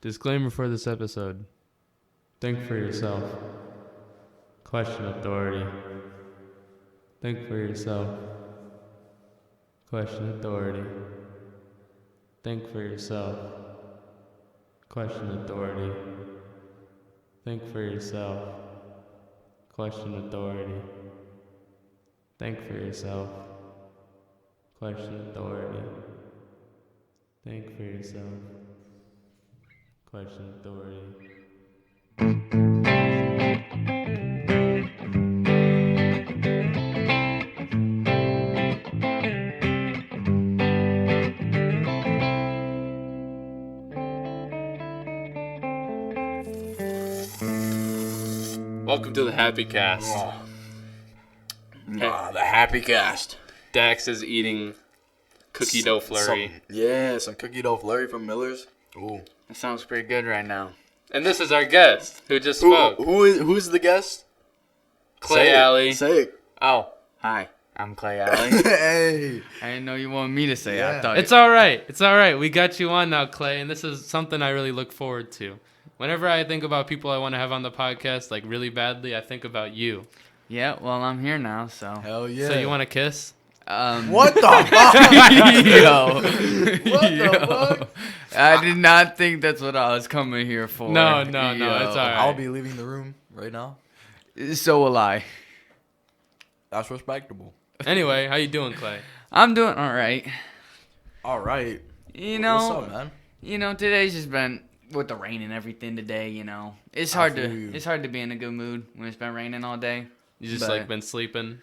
Disclaimer for this episode. Think for yourself. Question authority. Think for yourself. Question authority. Think for yourself. Question authority. Think for yourself. Question authority. Think for yourself. Question authority. Think for yourself. Question authority. Welcome to the Happy Cast. The Happy Cast. Dax is eating cookie dough flurry. Some cookie dough flurry from Miller's. Ooh. That sounds pretty good right now. And this is our guest who just spoke. Who's the guest? Clay Alley. Say it. Oh, hi. I'm Clay Alley. Hey. I didn't know you wanted me to say it. Yeah. I thought It's all right. It's all right. We got you on now, Clay, and this is something I really look forward to. Whenever I think about people I want to have on the podcast, like really badly, I think about you. Yeah, well, I'm here now, so. Hell yeah. So you want to kiss? What the fuck? Yo. What the fuck? I did not think that's what I was coming here for. No, it's all right. I'll be leaving the room right now. So will I. That's respectable. Anyway, how you doing, Clay? I'm doing all right. All right. You know. What's up, man? You know, today's just been with the rain and everything today. You know, it's I hard feel you. it's hard to be in a good mood when it's been raining all day. You just But- been sleeping?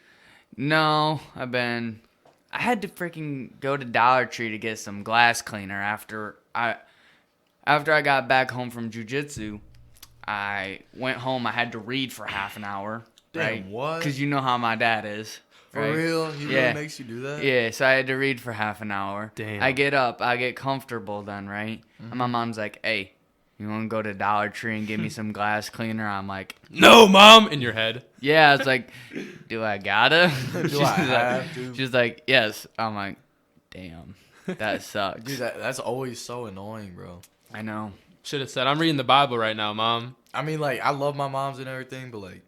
No, I had to freaking go to Dollar Tree to get some glass cleaner after I got back home from jiu-jitsu. I went home, I had to read for half an hour. Damn, right? what? Because you know how my dad is. For right? real? He Yeah. really makes you do that? Yeah, so I had to read for half an hour. Damn. I get up, I get comfortable then, right? And my mom's like, hey, you want to go to Dollar Tree and get me some glass cleaner? I'm like, No, Mom! In your head. yeah. It's like, do I gotta? Do I have to? She's like, yes. I'm like, damn, that sucks. Dude, that's always so annoying, bro. I know. Should have said, I'm reading the Bible right now, Mom. I mean, like, I love my moms and everything, but, like,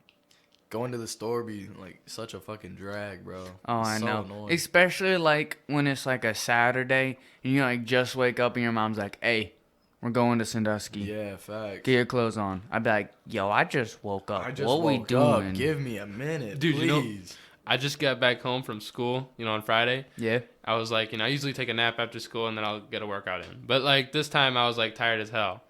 going to the store be, like, such a fucking drag, bro. Oh, It's I so know. annoying. Especially like when it's like a Saturday and you like just wake up and your mom's like, hey, we're going to Sandusky. Yeah, facts. Get your clothes on. I'd be like, yo, I just woke up. I just what we woke up. doing? Give me a minute, Dude, please. you know- I just got back home from school, on Friday. Yeah. I was like, I usually take a nap after school and then I'll get a workout in. But like this time I was like tired as hell.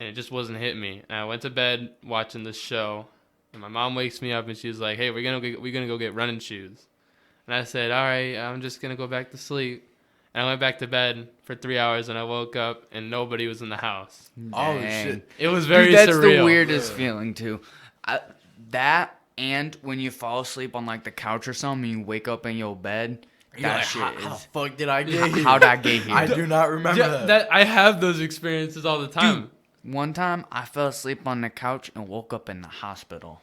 And it just wasn't hitting me. And I went to bed watching this show. And my mom wakes me up and she's like, hey, we're gonna go get running shoes. And I said, all right, I'm just going to go back to sleep. And I went back to bed for 3 hours and I woke up and nobody was in the house. Oh, Dang. shit. It was very Dude, that's surreal. the weirdest feeling too. That and when you fall asleep on like the couch or something and you wake up in your bed, You're that like, shit how the is... fuck did I get here? How'd I get here? I do not remember Yeah, that. I have those experiences all the time. One time, I fell asleep on the couch and woke up in the hospital.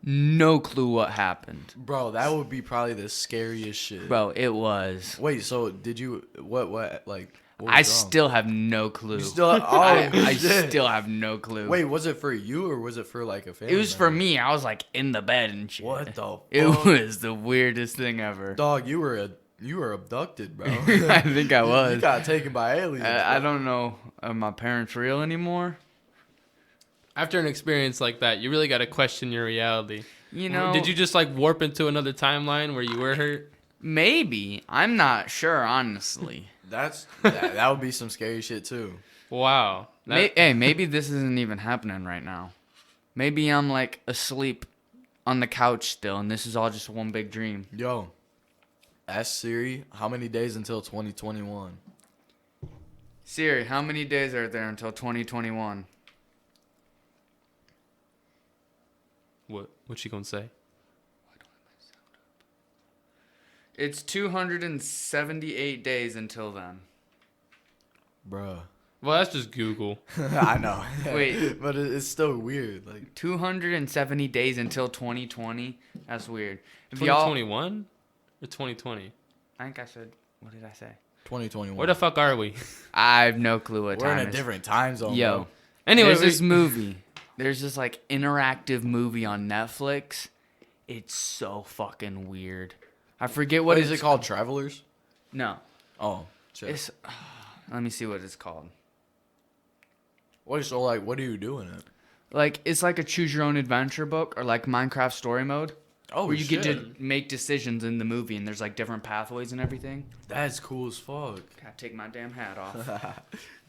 No clue what happened. Bro, that would be probably the scariest shit. Bro, it was. Wait, so did you, what like, what was I wrong? still have no clue. You still, I shit. still have no clue. Wait, was it for you or was it for like a family? It was for member? me. I was like in the bed and shit. What the fuck? It was the weirdest thing ever. Dog, you were abducted, bro. I think I You was. got taken by aliens. I don't know. Are my parents real anymore? After an experience like that, you really got to question your reality. You know, Did you just like warp into another timeline where you were hurt? maybe. I'm not sure, honestly. That would be some scary shit too. Wow. Hey, maybe this isn't even happening right now. Maybe I'm like asleep on the couch still, and this is all just one big dream. Yo, ask Siri, how many days until 2021? Siri, how many days are there until 2021? What's she gonna say? It's 278 days until then. Bruh. Well, that's just Google. I know. Wait. But it's still weird. Like, 270 days until 2020? That's weird. If y'all, 2021 or 2020? I think I said, what did I say? 2021. Where the fuck are we? I have no clue what We're time in a it is. different time zone, Yo, bro. Anyway, there's this movie. There's this like interactive movie on Netflix. It's so fucking weird. I forget What what is it's it called? Travelers? No, Oh, shit. it's. Let me see what it's called. What is so like? What are you doing it? Like it's like a choose your own adventure book or like Minecraft story mode. Oh, where you shit. get to make decisions in the movie and there's like different pathways and everything. That's cool as fuck. Gotta take my damn hat off.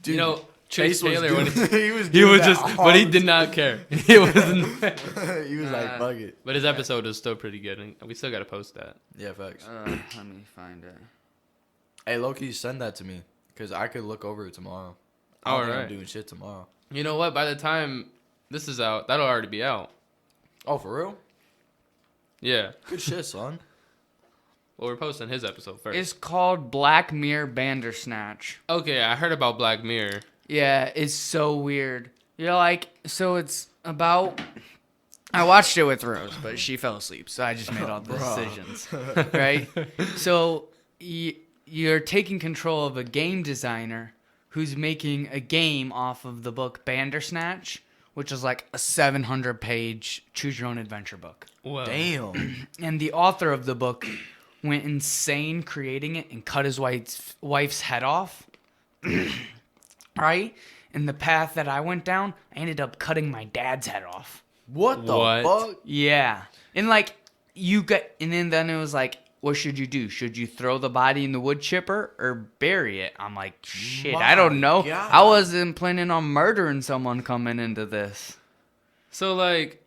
Dude, you know, Chase was Taylor, doing, when he was he doing was that just, all but he the did not care. He wasn't. he was like, fuck it. But his episode is still pretty good, and we still gotta post that. Yeah, facts. Let me find it. Hey, Loki, send that to me, because I could look over it tomorrow. I All don't think right. I'm doing shit tomorrow. You know what? By the time this is out, that'll already be out. Oh, for real? Yeah. Good shit, son. Well, we're posting his episode first. It's called Black Mirror Bandersnatch. Okay, I heard about Black Mirror. Yeah, it's so weird. You're like, so it's about. I watched it with Rose, but she fell asleep, so I just made all the decisions. Right? So you're taking control of a game designer who's making a game off of the book Bandersnatch, which is like a 700-page choose-your-own-adventure book. Whoa. Damn. And the author of the book went insane creating it and cut his wife's head off. Right? And the path that I went down, I ended up cutting my dad's head off. What the What? fuck? Yeah. And like, and then it was like, what should you do? Should you throw the body in the wood chipper or bury it? I'm like, shit, I don't know. God. I wasn't planning on murdering someone coming into this. So, like,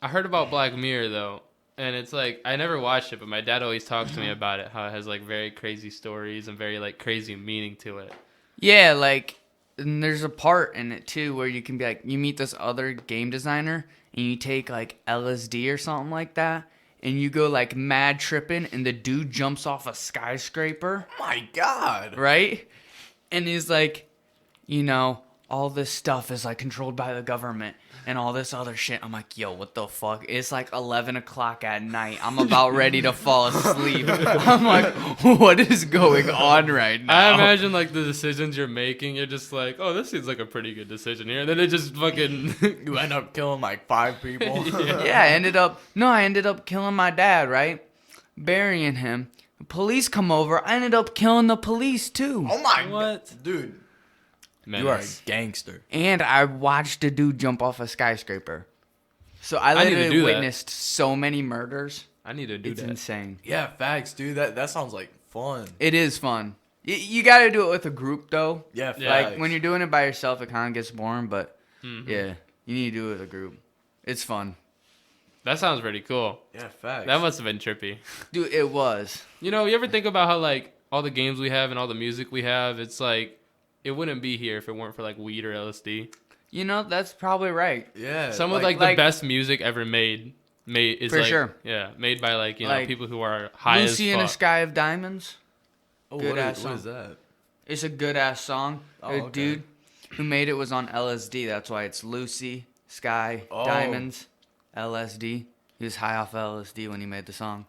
I heard about Black Mirror, though, and it's like, I never watched it, but my dad always talks to me about it, how it has, like, very crazy stories and very, like, crazy meaning to it. Yeah, like, and there's a part in it, too, where you can be like, you meet this other game designer, and you take, like, LSD or something like that, and you go, like, mad tripping, and the dude jumps off a skyscraper, Oh my god. right? And he's like, you know, all this stuff is, like, controlled by the government, and all this other shit. I'm like, yo, what the fuck? It's like 11 o'clock at night. I'm about ready to fall asleep. I'm like, what is going on right now? I imagine, like, the decisions you're making, you're just like, oh, this seems like a pretty good decision here. And then it just fucking... You end up killing like 5 people. Yeah, I ended up killing my dad, right? Burying him. The police come over. I ended up killing the police, too. Oh my What? god. Dude, Menace. you are a gangster. And I watched a dude jump off a skyscraper. So I I need to literally do that. witnessed so many murders. I need to do It's that. insane. Yeah, facts, dude. That sounds like fun. It is fun. You got to do it with a group, though. Yeah, Yeah. Like, facts. when you're doing it by yourself, it kind of gets boring, but Mhm. yeah, you need to do it with a group. It's fun. That sounds pretty cool. Yeah, facts. That must have been trippy. Dude, it was. You know, you ever think about how, like, all the games we have and all the music we have, it's like, it wouldn't be here if it weren't for, like, weed or LSD. You know, that's probably right. Yeah. Some of, like, the best music ever made is, For like, sure. yeah, made by, like, you know, Like, people who are high Lucy as in a fuck. Sky of Diamonds. oh, good what ass is, what song. is that? It's a good ass song. Oh, The okay. dude who made it was on LSD. That's why it's Lucy, Sky, Oh. Diamonds, LSD. He was high off LSD when he made the song.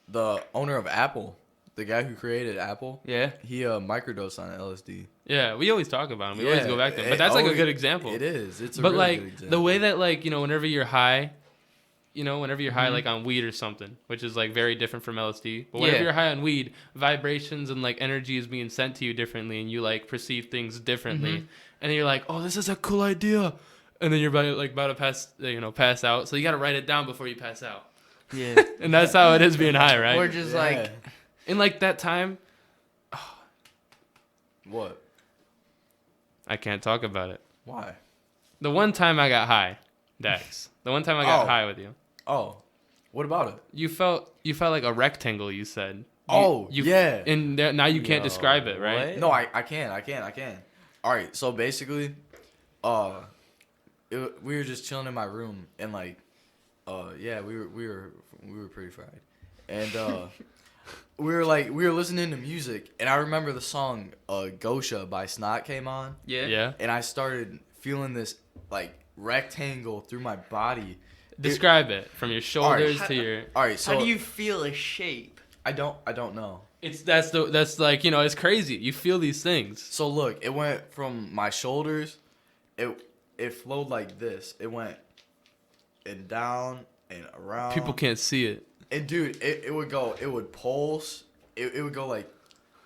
The owner of Apple, the guy who created Apple, Yeah. he microdosed on LSD. Yeah, we always talk about them. We always go back to them. But that's, like, a good example. It is. It's a But, really like, good example. the way that, like, you know, whenever you're high, like, on weed or something, which is, like, very different from LSD. But whenever Yeah. you're high on weed, vibrations and, like, energy is being sent to you differently, and you, like, perceive things differently. Mm-hmm. And then you're like, oh, this is a cool idea. And then you're about to pass out. So you got to write it down before you pass out. Yeah. And that's how it is being high, right? Or just Yeah. like, In, like, that time, What? I can't talk about it. Why? The one time I got high, Dax. The one time I got Oh. high with you. Oh, what about it? You felt like a rectangle, you said. Yeah. And now you can't Yo, describe it, right? what? No, I can. All right, so basically, we were just chilling in my room, and like, yeah, we were pretty fried, and we were listening to music, and I remember the song "Gosha" by Snot came on, yeah. Yeah. and I started feeling this like rectangle through my body. Describe it from your shoulders to your. All right, so How do you feel a shape? I don't know. That's like, it's crazy. You feel these things. So look, it went from my shoulders, it flowed like this. It went and down and around. People can't see it. And dude, it would pulse. It would go like,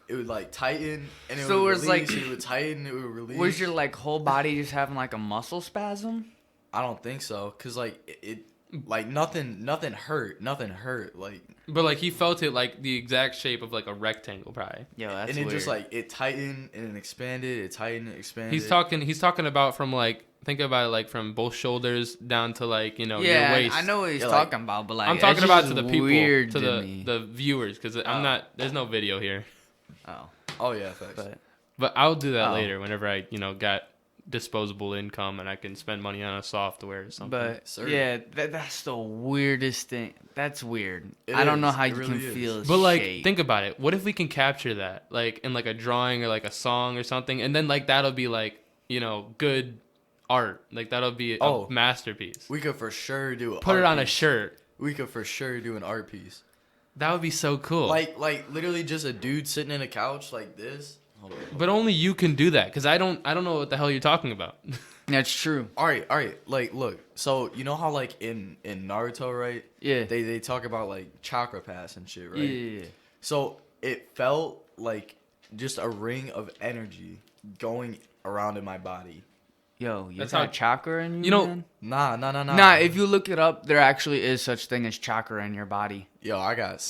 it would like tighten and it So would it was release. like- It would tighten. It would release. Was your like whole body just having like a muscle spasm? I don't think so, cause like it like nothing hurt. Nothing hurt. Like, But like he felt it like the exact shape of like a rectangle, probably. Yo, that's and it weird. just like it tightened and it expanded. It tightened and expanded. He's talking about from like, think about it like from both shoulders down to like, your yeah, waist. I know what he's Yeah, like- talking about, but like I'm that's talking about just to the people, weird to me. the viewers, because there's no video here. Oh, Oh yeah, thanks. But I'll do that Oh. later whenever I, got disposable income and I can spend money on a software or something. but Sir. yeah, that's the weirdest thing. That's weird. It I don't know is. how It you really can is. feel. But like, shape. think about it. What if we can capture that, like in like a drawing or like a song or something, and then like that'll be like, good art. Like that'll be a masterpiece. We could for sure do. Put it on a shirt. We could for sure do an art piece. That would be so cool. Like literally just a dude sitting in a couch like this. Hold on. but only you can do that, because I don't know what the hell you're talking about. That's true. All right. Like, look. So you know how like in Naruto, right? Yeah. They talk about like chakra pass and shit, right? Yeah. So it felt like just a ring of energy going around in my body. Yo, you That's got how- chakra in you, You know- man? Nah. Nah, if you look it up, there actually is such thing as chakra in your body. Yo, I got.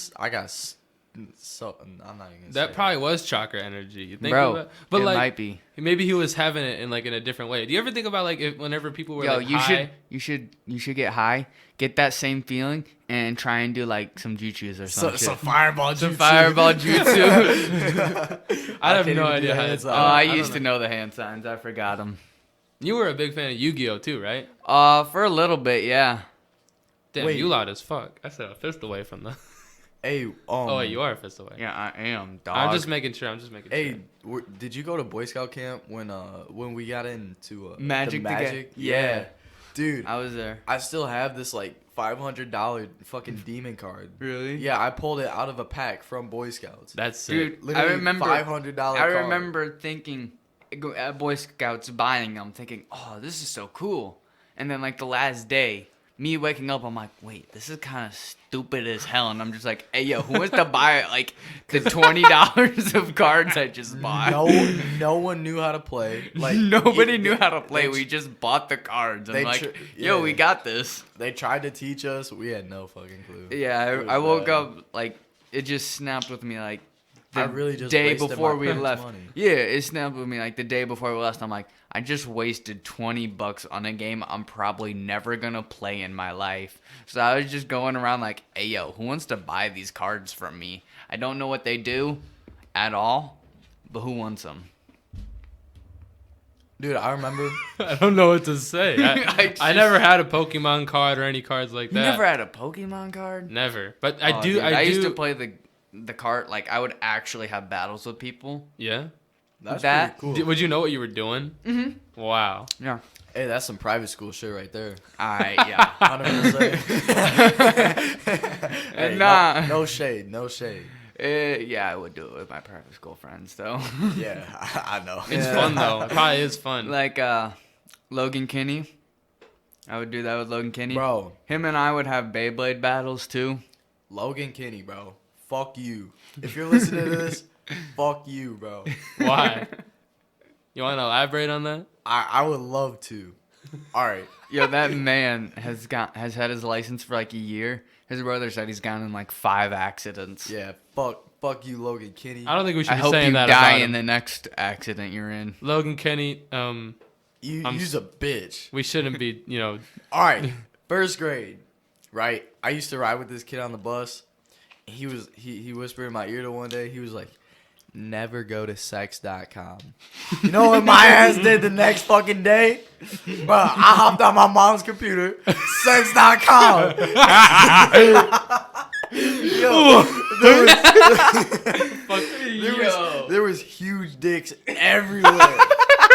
So I'm not even. Gonna That say probably was chakra energy. You think Bro, about, but it like might be. maybe he was having it in like in a different way. Do you ever think about like whenever people were Yo, like you high? should get high, get that same feeling, and try and do like some jutsus or some shit. Some fireball jutsu. Some fireball jutsu. I have can't no even do idea how hands to. Oh, up. I don't used to know the hand signs. I forgot them. You were a big fan of Yu-Gi-Oh too, right? For a little bit, yeah. Damn, Wait. you loud as fuck. I said a fist away from the. Hey, Oh, wait, you are a fist away. Yeah, I am, dog. I'm just making sure. Hey, did you go to Boy Scout camp when we got into Magic the to get- magic? yeah. Dude, I was there. I still have this like $500 fucking demon card. Really? Yeah, I pulled it out of a pack from Boy Scouts. That's sick. Dude, Literally I remember. $500 I card. remember thinking at Boy Scouts buying them, thinking, "Oh, this is so cool." And then like the last day, me waking up, I'm like, "Wait, this is kind of stupid as hell." And I'm just like, "Hey, yo, who wants to buy like the $20 of cards I just bought?" No one knew how to play. Like Nobody knew how to play. they- We just bought the cards. they I'm like, tr- "Yo, yeah. we got this." They tried to teach us. We had no fucking clue. Yeah, It was I woke bad. up like it just snapped with me like the I really just day wasted before my we parents' left. money. Yeah, it snapped with me like the day before we left. I'm like, I just wasted $20 on a game I'm probably never gonna play in my life. So I was just going around like, hey yo, who wants to buy these cards from me? I don't know what they do at all, but who wants them? Dude, I remember. I don't know what to say. I I never had a Pokemon card or any cards like You that. never had a Pokemon card? Never. But Oh, I do. dude, I do. used to play the card. Like I would actually have battles with people. Yeah. That's That- pretty cool. Would you know what you were doing? Mm-hmm. Wow. Yeah. Hey, that's some private school shit right there. Alright, yeah. 100%. Hey, Nah. No shade. No shade. Yeah, I would do it with my private school friends though. Yeah, I know. It's Yeah. fun though. It probably is fun. Like Logan Kinney. I would do that with Logan Kinney. Bro, Him and I would have Beyblade battles too. Logan Kinney, bro. Fuck you. If you're listening to this, fuck you, bro. Why? You want to elaborate on that? I would love to. All right. Yo, that man has had his license for like a year. His brother said he's gotten in like 5 accidents. Yeah, fuck you, Logan Kinney. I don't think we should I be hope saying you that die about in him. the next accident you're in. Logan Kenny. You's a bitch. We shouldn't be. All right, first grade, right? I used to ride with this kid on the bus. He whispered in my ear to one day. He was like, "Never go to sex.com." You know what my ass did the next fucking day? Bro, I hopped on my mom's computer, sex.com. Yo, there was huge dicks everywhere.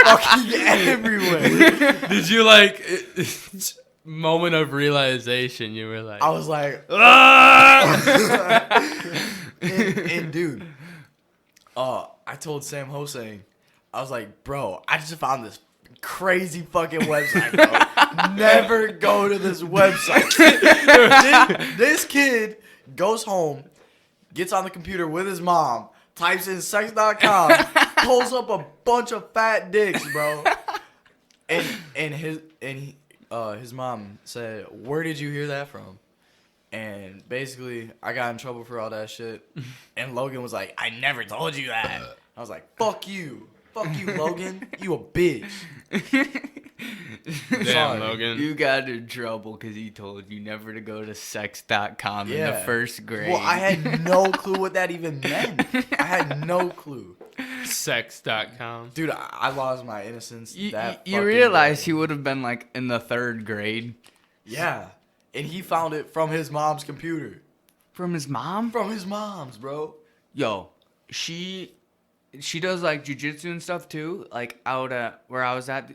Fucking everywhere. Did you like moment of realization? You were like, I was like, ah! and dude, I told Sam Hossein, I was like, bro, I just found this crazy fucking website, bro. Never go to this website. This kid goes home, gets on the computer with his mom, types in sex.com, pulls up a bunch of fat dicks, bro. And his mom said, "Where did you hear that from?" And basically, I got in trouble for all that shit. And Logan was like, "I never told you that." I was like, "Fuck you, Logan. You a bitch." Damn, Sorry. Logan. You got in trouble because he told you never to go to sex.com in the first grade. Well, I had no clue what that even meant. I had no clue. Sex.com. Dude, I lost my innocence. You fucking realize day. he would have been like in the third grade. Yeah. And he found it from his mom's computer. From his mom? From his mom's, bro. Yo, she does like jujitsu and stuff too. Like out at where I was at.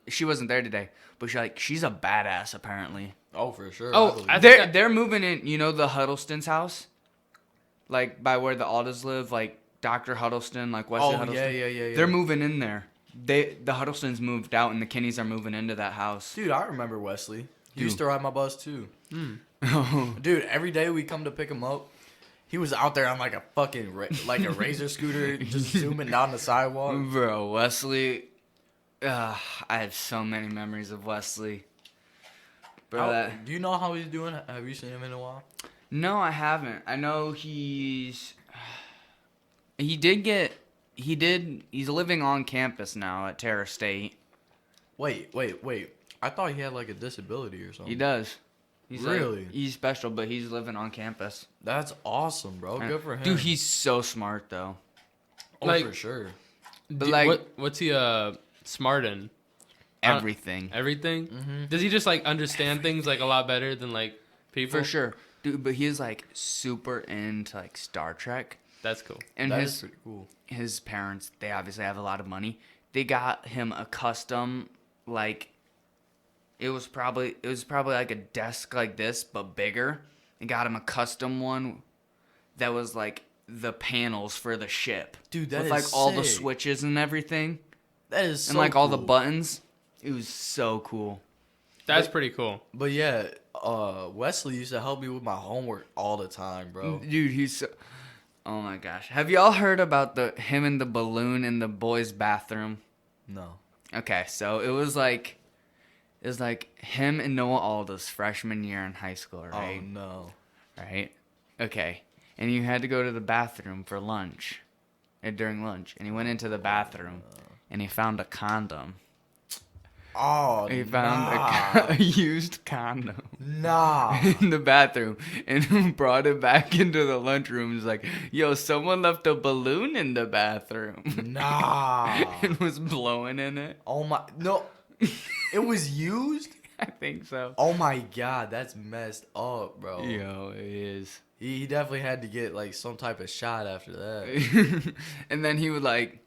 She wasn't there today, but she's a badass apparently. Oh, for sure. Oh, I They're moving in. You know the Huddleston's house, like by where the Aldas live, like Dr. Huddleston, like Wesley Huddleston. Yeah. They're moving in there. The Huddlestons moved out, and the Kinneys are moving into that house. Dude, I remember Wesley. He used Dude. to ride my bus too. Oh, Dude, every day we come to pick him up, he was out there on like a fucking like a razor scooter, just zooming down the sidewalk. bro, Wesley. I have so many memories of Wesley. Bro, Do you know how he's doing? Have you seen him in a while? No, I haven't. I know he's living on campus now at Terra State. Wait. I thought he had like a disability or something. He does. He's Really? he's special, but he's living on campus. That's awesome, bro. Good for him. Dude, he's so smart though. oh, like- for sure. But like what's he smart in? everything. Everything? Mm-hmm. Does he just like understand things like a lot better than like people? For sure. Dude, but he's like super into like Star Trek. That's cool. And That is pretty cool. his parents, they obviously have a lot of money. They got him a custom like it was probably like a desk like this but bigger. They got him a custom one that was like the panels for the ship. Dude, that with is like all the sick. switches and everything That is so and like all the cool. buttons. It was so cool. That's pretty cool. But yeah, Wesley used to help me with my homework all the time, bro. Dude, he's so... Oh my gosh. Have y'all heard about him and the balloon in the boys' bathroom? No. Okay, so it was like him and Noah Aldous freshman year in high school, right? Oh no. Right? Okay. And you had to go to the bathroom for lunch. During lunch. And he went into the bathroom and he found a condom. Oh, He found nah. a used condom Nah. in the bathroom and brought it back into the lunchroom. He's like, yo, someone left a balloon in the bathroom. Nah. And was blowing in it. Oh my. No. It was used? I think so. Oh my god, that's messed up, bro. Yo, it is. He definitely had to get like some type of shot after that. And then he would like,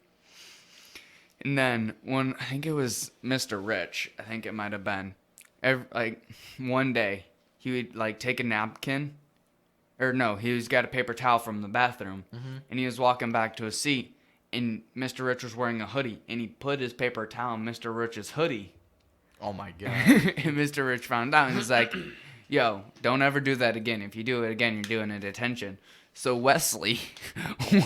and then when I think it was Mr. Rich, I think it might have been, like one day he would like take a napkin, or no, he's got a paper towel from the bathroom, and he was walking back to his seat, and Mr. Rich was wearing a hoodie, and he put his paper towel in Mr. Rich's hoodie, Oh my god. and Mr. Rich found out, and he's like, yo, don't ever do that again. If you do it again, you're doing a detention. So Wesley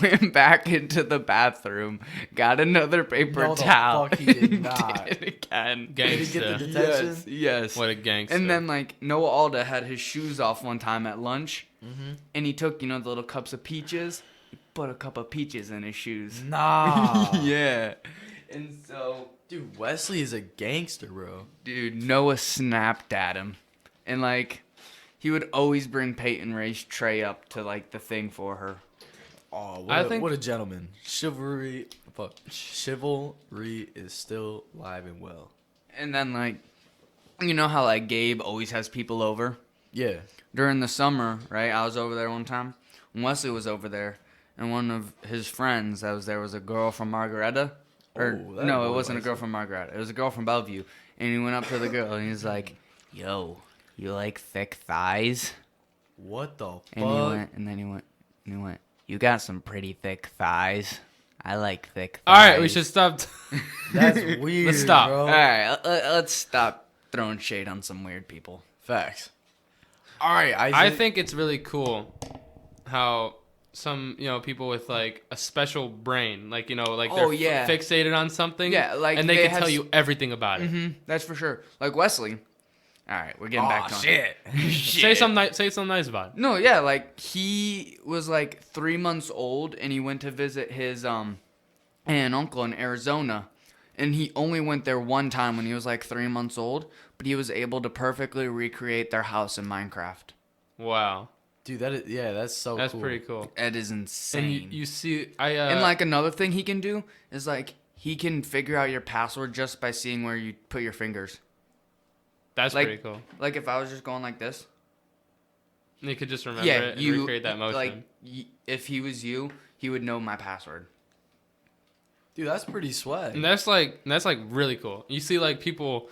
went back into the bathroom, got another paper No, the towel. fuck he did and not. did it again. Did he Gangsta. get the detention? Yes. What a gangster. And then like Noah Alda had his shoes off one time at lunch, and he took the little cups of peaches, he put a cup of peaches in his shoes. Nah. Yeah. And so, Dude, Wesley is a gangster, bro. dude, Noah snapped at him, and like he would always bring Peyton Ray's tray up to like the thing for her. Oh, what a gentleman. Chivalry is still alive and well. And then like, you know how like Gabe always has people over? Yeah. During the summer, right? I was over there one time. And Wesley was over there, and one of his friends that was there was a girl from Margaretta. Or Oh, that no, it boy wasn't a likes girl from Margaretta. It was a girl from Bellevue. And he went up to the girl and he's like, "Yo, you like thick thighs?" What the fuck? And he went, and then he went, You got some pretty thick thighs. I like thick thighs. All right, we should stop. That's weird. Let's stop. Bro. All right, let's stop throwing shade on some weird people. Facts. All right, Isaac. I think it's really cool how some, people with like a special brain, like, like Oh, they're yeah. fixated on something. Yeah, like and they they can have tell you everything about it. Mm-hmm, that's for sure. Like Wesley. All right, we're getting back to shit. Say something nice about it. No, yeah, like he was like 3 months old and he went to visit his aunt and uncle in Arizona. And he only went there one time when he was like 3 months old, but he was able to perfectly recreate their house in Minecraft. Wow. Dude, that's so That's cool. pretty cool. That is And insane. you see, And like another thing he can do is like he can figure out your password just by seeing where you put your fingers. that's like- pretty cool. Like if I was just going like this. You could just remember it and recreate that motion. Like if he was you, he would know my password. Dude, that's pretty swag. And that's like really cool. You see like people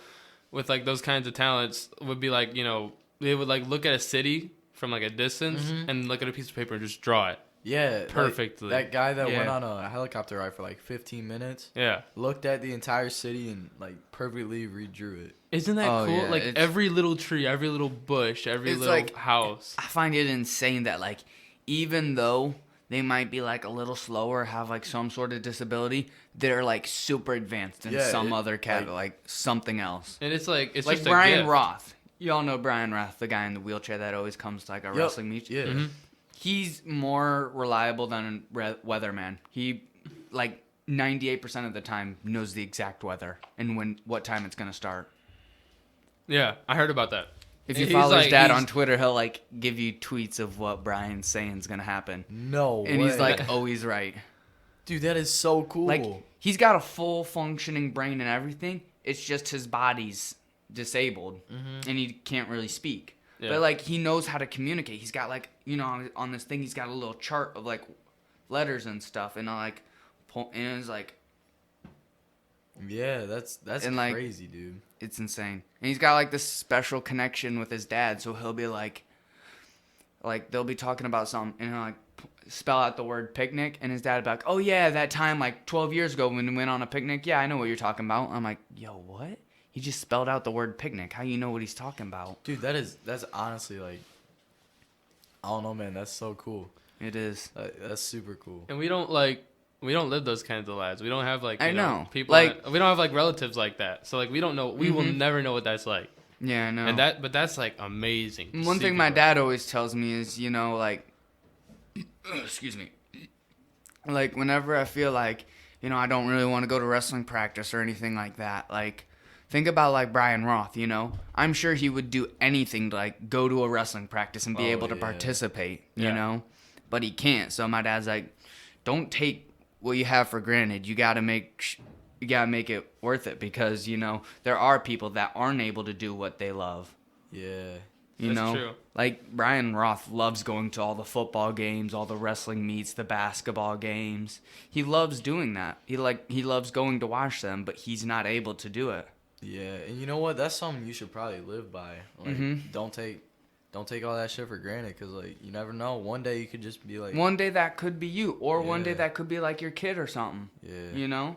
with like those kinds of talents would be like, they would like look at a city from like a distance and look at a piece of paper and just draw it. Yeah. Perfectly. Like, that guy that Yeah. went on a helicopter ride for like 15 minutes, Yeah. looked at the entire city and like perfectly redrew it. Isn't that Oh, cool? yeah, Like it's- every little tree, every little bush, every It's little like- house. I find it insane that like even though they might be like a little slower, have like some sort of disability, they're like super advanced in Yeah, some it- other category, like something else. And it's like Like just Brian a gift. Roth. You all know Brian Roth, the guy in the wheelchair that always comes to like a Yup, wrestling meet. Yeah. Mhm. He's more reliable than a weatherman. He like 98% of the time knows the exact weather and what time it's gonna start. Yeah, I heard about that. If you He's follow his like- dad he's- on Twitter, he'll like give you tweets of what Brian's saying is gonna happen, No and way. he's like always right. dude, that is so cool. Like he's got a full functioning brain and everything. It's just his body's disabled and he can't really speak. Yeah. But like he knows how to communicate. He's got like on this thing he's got a little chart of like letters and stuff, and and it's like yeah, that's and, like, crazy, dude. it's insane. And he's got like this special connection with his dad, so he'll be like they'll be talking about something and he'll like spell out the word picnic, and his dad will be like, oh yeah, that time like 12 years ago when we went on a picnic, yeah, I know what you're talking about. I'm like, yo, what? He just spelled out the word picnic. How you know what he's talking about? Dude, that's honestly like, I don't know, man. That's so cool. It is. That's super cool. And we don't live those kinds of lives. We don't have like I know. people Like- we don't have like relatives like that. So like we don't know. We will Mhm. never know what that's like. Yeah, I know. And but that's like amazing. to One see thing my people. dad always tells me is, like, excuse me, like whenever I feel like, I don't really want to go to wrestling practice or anything like that, like, think about like Brian Roth, I'm sure he would do anything to like go to a wrestling practice and be Oh, able to yeah. participate, you Yeah. know, but he can't. So my dad's like, don't take what you have for granted. You got to make it worth it because, there are people that aren't able to do what they love. Yeah. You That's know, true. like Brian Roth loves going to all the football games, all the wrestling meets, the basketball games. He loves doing that. He loves going to watch them, but he's not able to do it. Yeah, and you know what? That's something you should probably live by. Like, Mhm. don't take all that shit for granted, cause like you never know. One day you could just be like, One day that could be you, or one day Yeah. that could be like your kid or something. yeah, You know,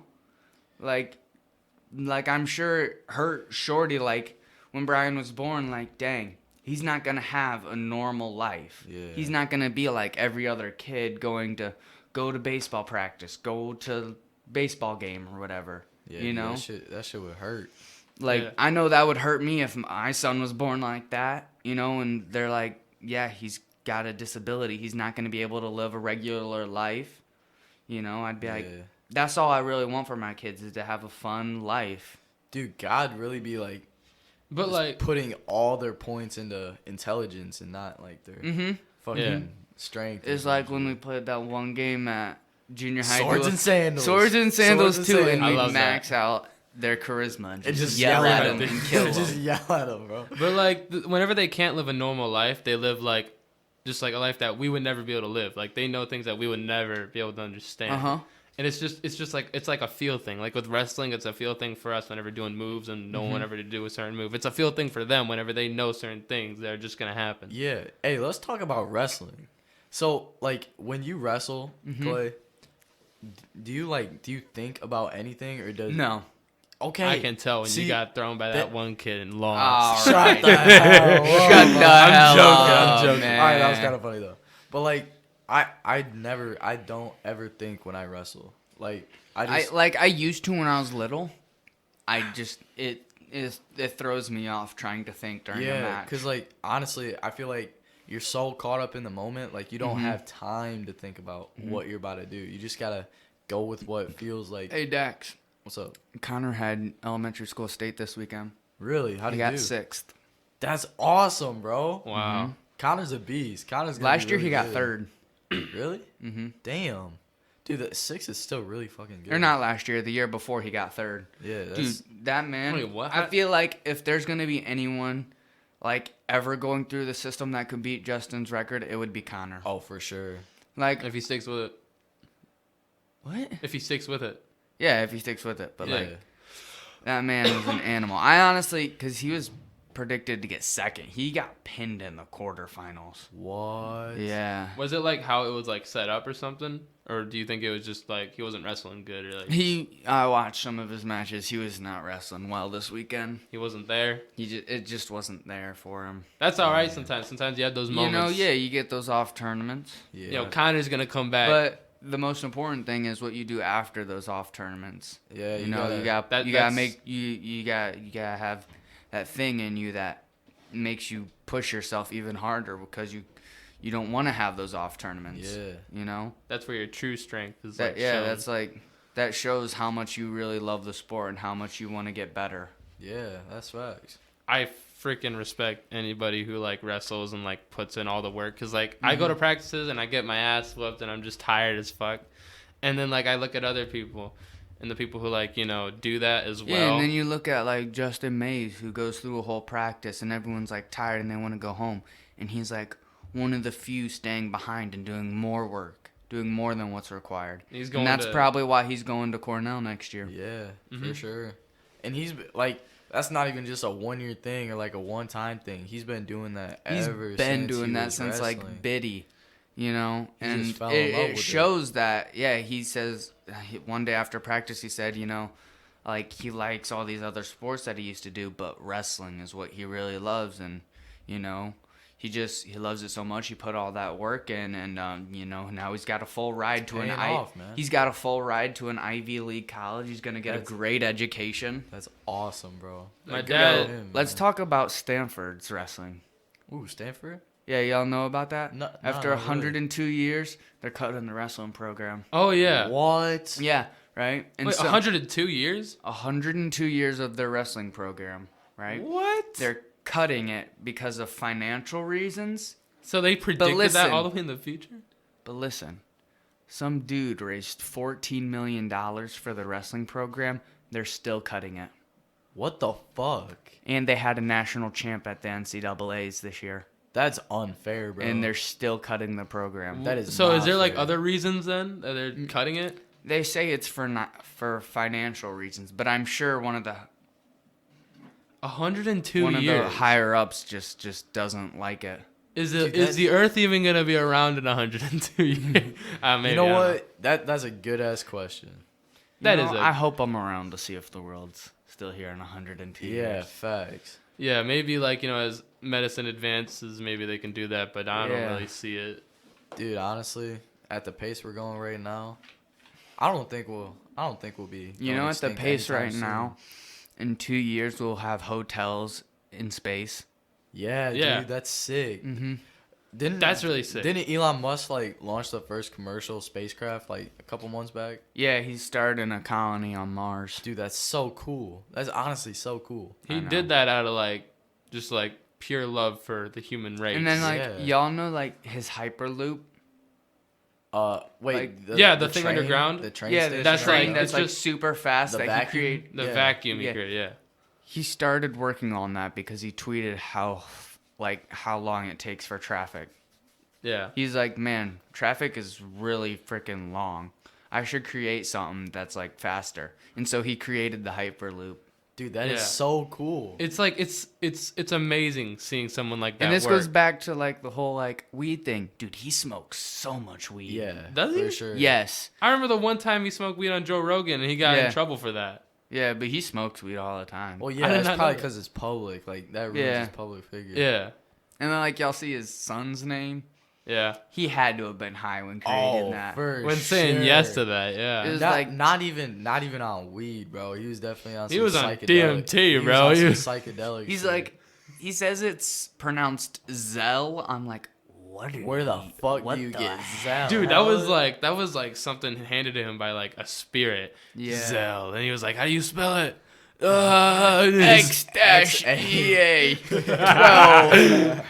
like I'm sure her shorty, like when Brian was born, like dang, he's not gonna have a normal life. Yeah. He's not gonna be like every other kid going to go to baseball practice, go to baseball game or whatever. yeah. You dude, know, that shit would hurt. like Yeah. I know that would hurt me if my son was born like that. And they're like, yeah, he's got a disability. He's not gonna be able to live a regular life. I'd be like, Yeah. that's all I really want for my kids is to have a fun life. Dude, God really be like, But just like, putting all their points into intelligence and not like their Mm-hmm. fucking Yeah. strength. It's like when we played that one game at junior high. Swords duel. and sandals. Swords and sandals Swords too, and and I we love max out their charisma and And just yell at them and kill just them. yell at them, bro. but like, whenever they can't live a normal life, they live like just like a life that we would never be able to live. Like they know things that we would never be able to understand. Uh-huh. And it's just like it's like a feel thing. Like with wrestling, it's a feel thing for us whenever doing moves and knowing whenever to do a certain move. It's a feel thing for them whenever they know certain things that are just gonna happen. Yeah. Hey, let's talk about wrestling. So, like, when you wrestle, Mhm. Clay, do you think about anything or does No. Okay. I can tell when see, you got thrown by that that- one kid and All lost. right. Shut the hell up. Shut the hell up, I'm joking. man. All right, that was kind of funny though. But like, I don't ever think when I wrestle. Like, I used to when I was little. It throws me off trying to think during a yeah, match. because like honestly, I feel like you're so caught up in the moment, like you don't have time to think about what you're about to do. You just gotta go with what feels like. Hey Dax, What's up? Connor had elementary school state this weekend. Really? How He did you got do? 6th. That's awesome, bro. Wow. Connor's a beast. Connor's gonna Last be year really he got good. 3rd. Really? Mm-hmm. Damn. Dude, that 6 is still really fucking good. Or not last year, the year before he got 3rd. Yeah, Dude, that's that man. Wait, what? I feel like if there's gonna be anyone like ever going through the system that could beat Justin's record, it would be Connor. oh for sure. Like If he sticks with it. what? If he sticks with it. Yeah, if he sticks with it. But Yeah. like that man is an animal. I honestly, because he was predicted to get 2nd, he got pinned in the quarterfinals. What? Yeah. Was it like how it was like set up or something? Or do you think it was just like he wasn't wrestling good or like I watched some of his matches. He was not wrestling well this weekend. he wasn't there? It just wasn't there for him. That's all right sometimes. Sometimes you have those moments. You get those off tournaments. Yeah. You know, Connor's gonna come back. But the most important thing is what you do after those off tournaments. yeah, You gotta that's- make you gotta have that thing in you that makes you push yourself even harder because you don't want to have those off tournaments. Yeah. You know? That's where your true strength is That like yeah, shown. that's like that shows how much you really love the sport and how much you want to get better. Yeah, that's facts. I freaking respect anybody who like wrestles and like puts in all the work because like I go to practices and I get my ass whooped and I'm just tired as fuck, and then like I look at other people and the people who like do that as well. Yeah, and then you look at like Justin Mays who goes through a whole practice and everyone's like tired and they want to go home, and he's like one of the few staying behind and doing more work, doing more than what's required. He's going and that's to- probably why he's going to Cornell next year. Yeah, for sure. And he's like, that's not even just a 1-year thing or like a one-time thing. He's been doing that He's ever been since doing he that was since wrestling. like Biddy, and just fell in love it with it. shows that. Yeah, he says one day after practice he said, like he likes all these other sports that he used to do, but wrestling is what he really loves, and he loves it so much. He put all that work in, and now he's got a full ride to Paying off, man. He's got a full ride to an Ivy League college. He's gonna get a great education. That's awesome, bro. My Good dad- for him, Let's man. talk about Stanford's wrestling. Ooh, Stanford? Yeah, y'all know about that? No, After not really. 102 years, they're cutting the wrestling program. Oh yeah. What? Yeah, right? And Wait, 102 years? 102 years of their wrestling program, right? What? They're cutting it because of financial reasons. So they predicted listen. that all the way in the future? But listen, some dude raised $14 million for the wrestling program. They're still cutting it. What the fuck? And they had a national champ at the NCAAs this year. That's unfair, bro. And they're still cutting the program. That is So not is there like fair. other reasons then that they're cutting it? They say it's for financial reasons, but I'm sure one of the 102 one years. of the higher ups just doesn't like it. Is Dude, the Earth even gonna be around in 102 years? Maybe, You I know don't what? That's a good ass question. That is I hope I'm around to see if the world's still here in 102 Yeah, years. facts. Yeah, maybe like as medicine advances, maybe they can do that, but I don't Yeah. really see it. Dude, honestly, at the pace we're going right now, I don't think we'll be. You going know, at the extinct pace anytime right soon. now, in 2 years we'll have hotels in space. Yeah, Yeah. dude, that's sick. Mm-hmm. That's really sick. Didn't Elon Musk like launch the first commercial spacecraft like a couple months back? Yeah, he's starting a colony on Mars. Dude, that's so cool. That's honestly so cool. He I know. did that out of just pure love for the human race. And then Yeah. y'all know his hyperloop. Wait. Like- the thing underground? The train Yeah, station. that's train right. like- That's it's like just super fast. the That vacuum? he create. the Yeah. vacuum he Yeah. created, yeah. He started working on that because he tweeted how long it takes for traffic. Yeah. He's like, man, traffic is really freaking long. I should create something that's faster. And so he created the hyperloop. Dude, that is Yeah. so cool. It's like it's amazing seeing someone like that. And this work. goes back to like the whole like weed thing. Dude, he smokes so much weed. Yeah. Does for he? sure. Yes. I remember the one time he smoked weed on Joe Rogan and he got in Yeah. trouble for that. Yeah, but he smokes weed all the time. Well, I yeah, did that's not know probably that. because it's public. Like, that ruins Yeah. his public figure. Yeah, And then like y'all see his son's name. yeah. He had to have been high when creating Oh, that. for When sure. saying yes to that, yeah. It was Not, like- not even on weed, bro. He was definitely on He some was on psychedelic. DMT, bro. He He was was- on some psychedelic He's shit. like, he says it's pronounced Zell. I'm like, where the fuck what do you the get hell? Zell? Dude, that was like something handed to him by like a spirit. Yeah. Zell. And he was like, how do you spell it? EA 12.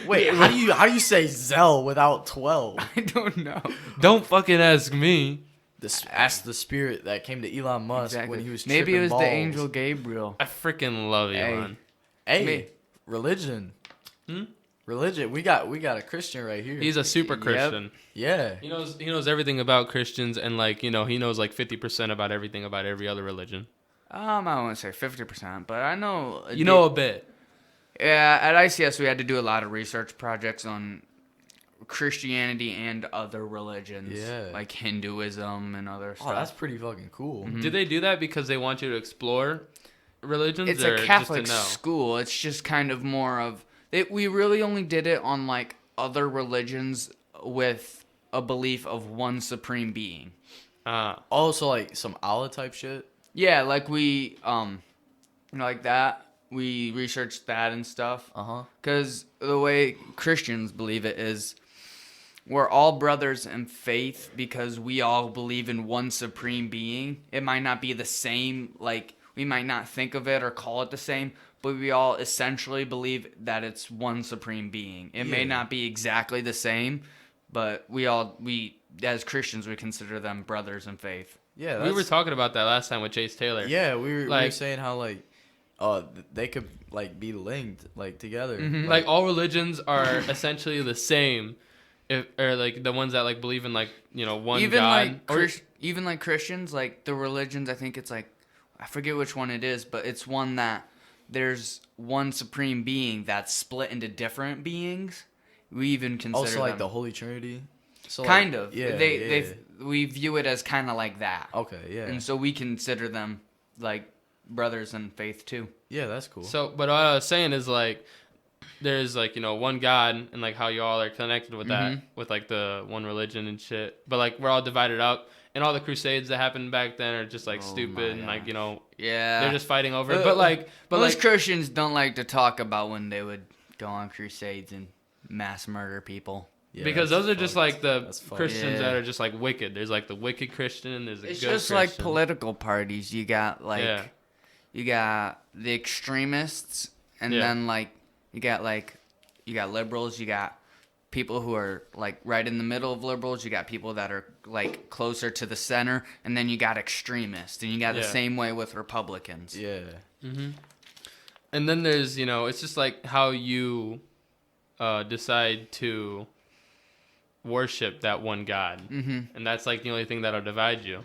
Wait, how do you say Zell without 12? I don't know. Don't fucking ask me. Ask the spirit that came to Elon Musk when he was Maybe it was tripping the balls. angel Gabriel. I freaking love Hey. Elon. Hey, Me. religion. Hmm? Religion. We got a Christian right here. He's a super Yep. Christian. yeah. He knows everything about Christians and like, he knows like 50% about everything about every other religion. I won't say 50%, but I know. You know a bit. Yeah, at ICS we had to do a lot of research projects on Christianity and other religions. Yeah. Like Hinduism and other Oh, stuff. that's pretty fucking cool. Mhm. Do they do that because they want you to explore religions? It's or a Catholic just to know? school. It's just kind of more of we really only did it on like other religions with a belief of one supreme being. Also, like some Allah type shit. Yeah, like we like that. We researched that and stuff. Uh-huh. Cuz the way Christians believe it is we're all brothers in faith because we all believe in one supreme being. It might not be the same, like we might not think of it or call it the same, but we all essentially believe that it's one supreme being. It may Yeah. not be exactly the same, but we as Christians we consider them brothers in faith. Yeah, We were talking about that last time with Chase Taylor. Yeah, we were Like- saying how like they could like be linked like together. Mhm. Like all religions are essentially the same, or like the ones that like believe in like one even God. like even like Christians, like the religions, I think it's like I forget which one it is, but it's one that there's one supreme being that's split into different beings. We even consider also like them the Holy Trinity. So kind like, of. Yeah. We view it as kind of like that, Okay. Yeah. and so we consider them like brothers in faith too. Yeah, that's cool. So, but what I was saying is like, there's like one God and like how you all are connected with that, Mhm. with like the one religion and shit. But like we're all divided up, and all the crusades that happened back then are just like Oh stupid my and like Yeah, they're just fighting over it. But like most Christians don't like to talk about when they would go on crusades and mass murder people. Yeah, because that's those are just fucked. like the That's fucked. Christians that Yeah. are just like wicked. There's like the wicked Christian and there's the It's good just Christian. like political parties. You got like Yeah. you got the extremists, and Yeah. then like you got liberals. You got people who are like right in the middle of liberals. You got people that are like closer to the center, and then you got extremists, and you got the Yeah. same way with Republicans. Yeah. And then there's, it's just like how you decide to worship that one God. Mm-hmm. And that's like the only thing that'll divide you.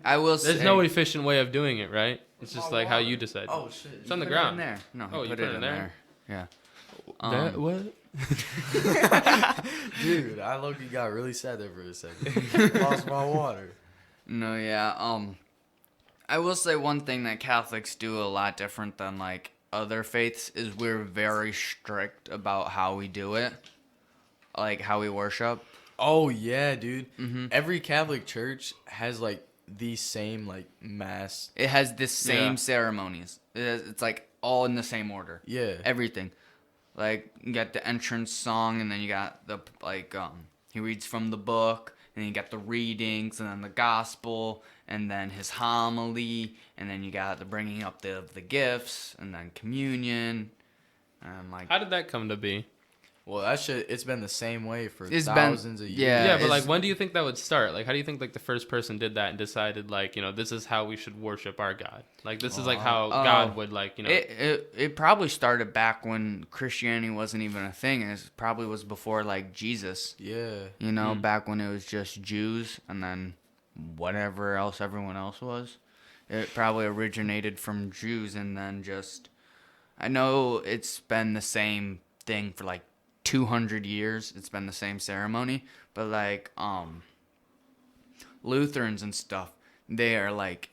I will There's say no efficient way of doing it, right? It's just like how you decide. Oh shit. It's on the Put it ground. in there. No, Oh, he you put it in there. Yeah. What? Dude, I low-key got really sad there for a second. Lost my water. No, yeah. I will say one thing that Catholics do a lot different than like other faiths is we're very strict about how we do it, like how we worship. Oh yeah, dude. Mm-hmm. Every Catholic church has like the same like mass. It has the same Yeah. ceremonies. It's like all in the same order. Yeah. Everything. Like you got the entrance song, and then you got the he reads from the book, and then you got the readings, and then the gospel, and then his homily, and then you got the bringing up the gifts, and then communion, and like How did that come to be? Well, that shit. It's been the same way for It's been- thousands of years. yeah. Yeah, but like it's- when do you think that would start? Like how do you think like the first person did that and decided like, this is how we should worship our God? Like this is like how God would like, It probably started back when Christianity wasn't even a thing. It probably was before like Jesus. Yeah. Back when it was just Jews and then whatever else everyone else was. It probably originated from Jews and then just. I know it's been the same thing for like 200 years. It's been the same ceremony, but like Lutherans and stuff, they are like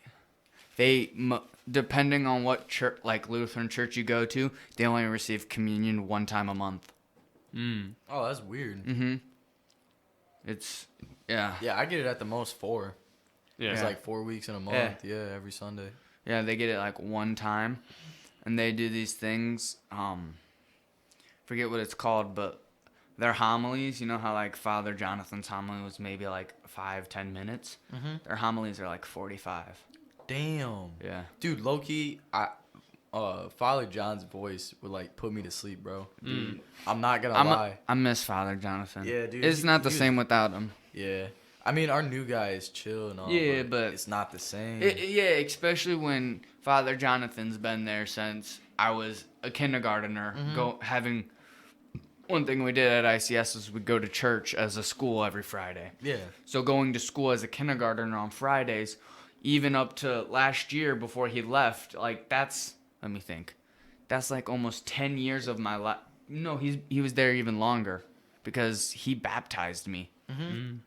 depending on what church, like Lutheran church you go to, they only receive communion one time a month. Oh, that's weird. It's yeah. Yeah, I get it at the most 4. Yeah. It's like 4 weeks in a month. Yeah, every Sunday. Yeah, they get it like one time, and they do these things. Forget what it's called, but their homilies. You know how like Father Jonathan's homily was maybe like 5-10 minutes. Their homilies are like 45. Damn. Yeah. Dude, low key, Father John's voice would like put me to sleep, bro. Dude, I'm not gonna lie. I miss Father Jonathan. Yeah, dude. It's not the same without him. Yeah. I mean, our new guy is chill and all. Yeah, but it's not the same. Yeah, especially when Father Jonathan's been there since I was a kindergartner. Having one thing we did at ICS was we'd go to church as a school every Friday. Yeah. So going to school as a kindergartner on Fridays, even up to last year before he left, like that's, let me think, that's like almost 10 years of my life. No, he was there even longer because he baptized me.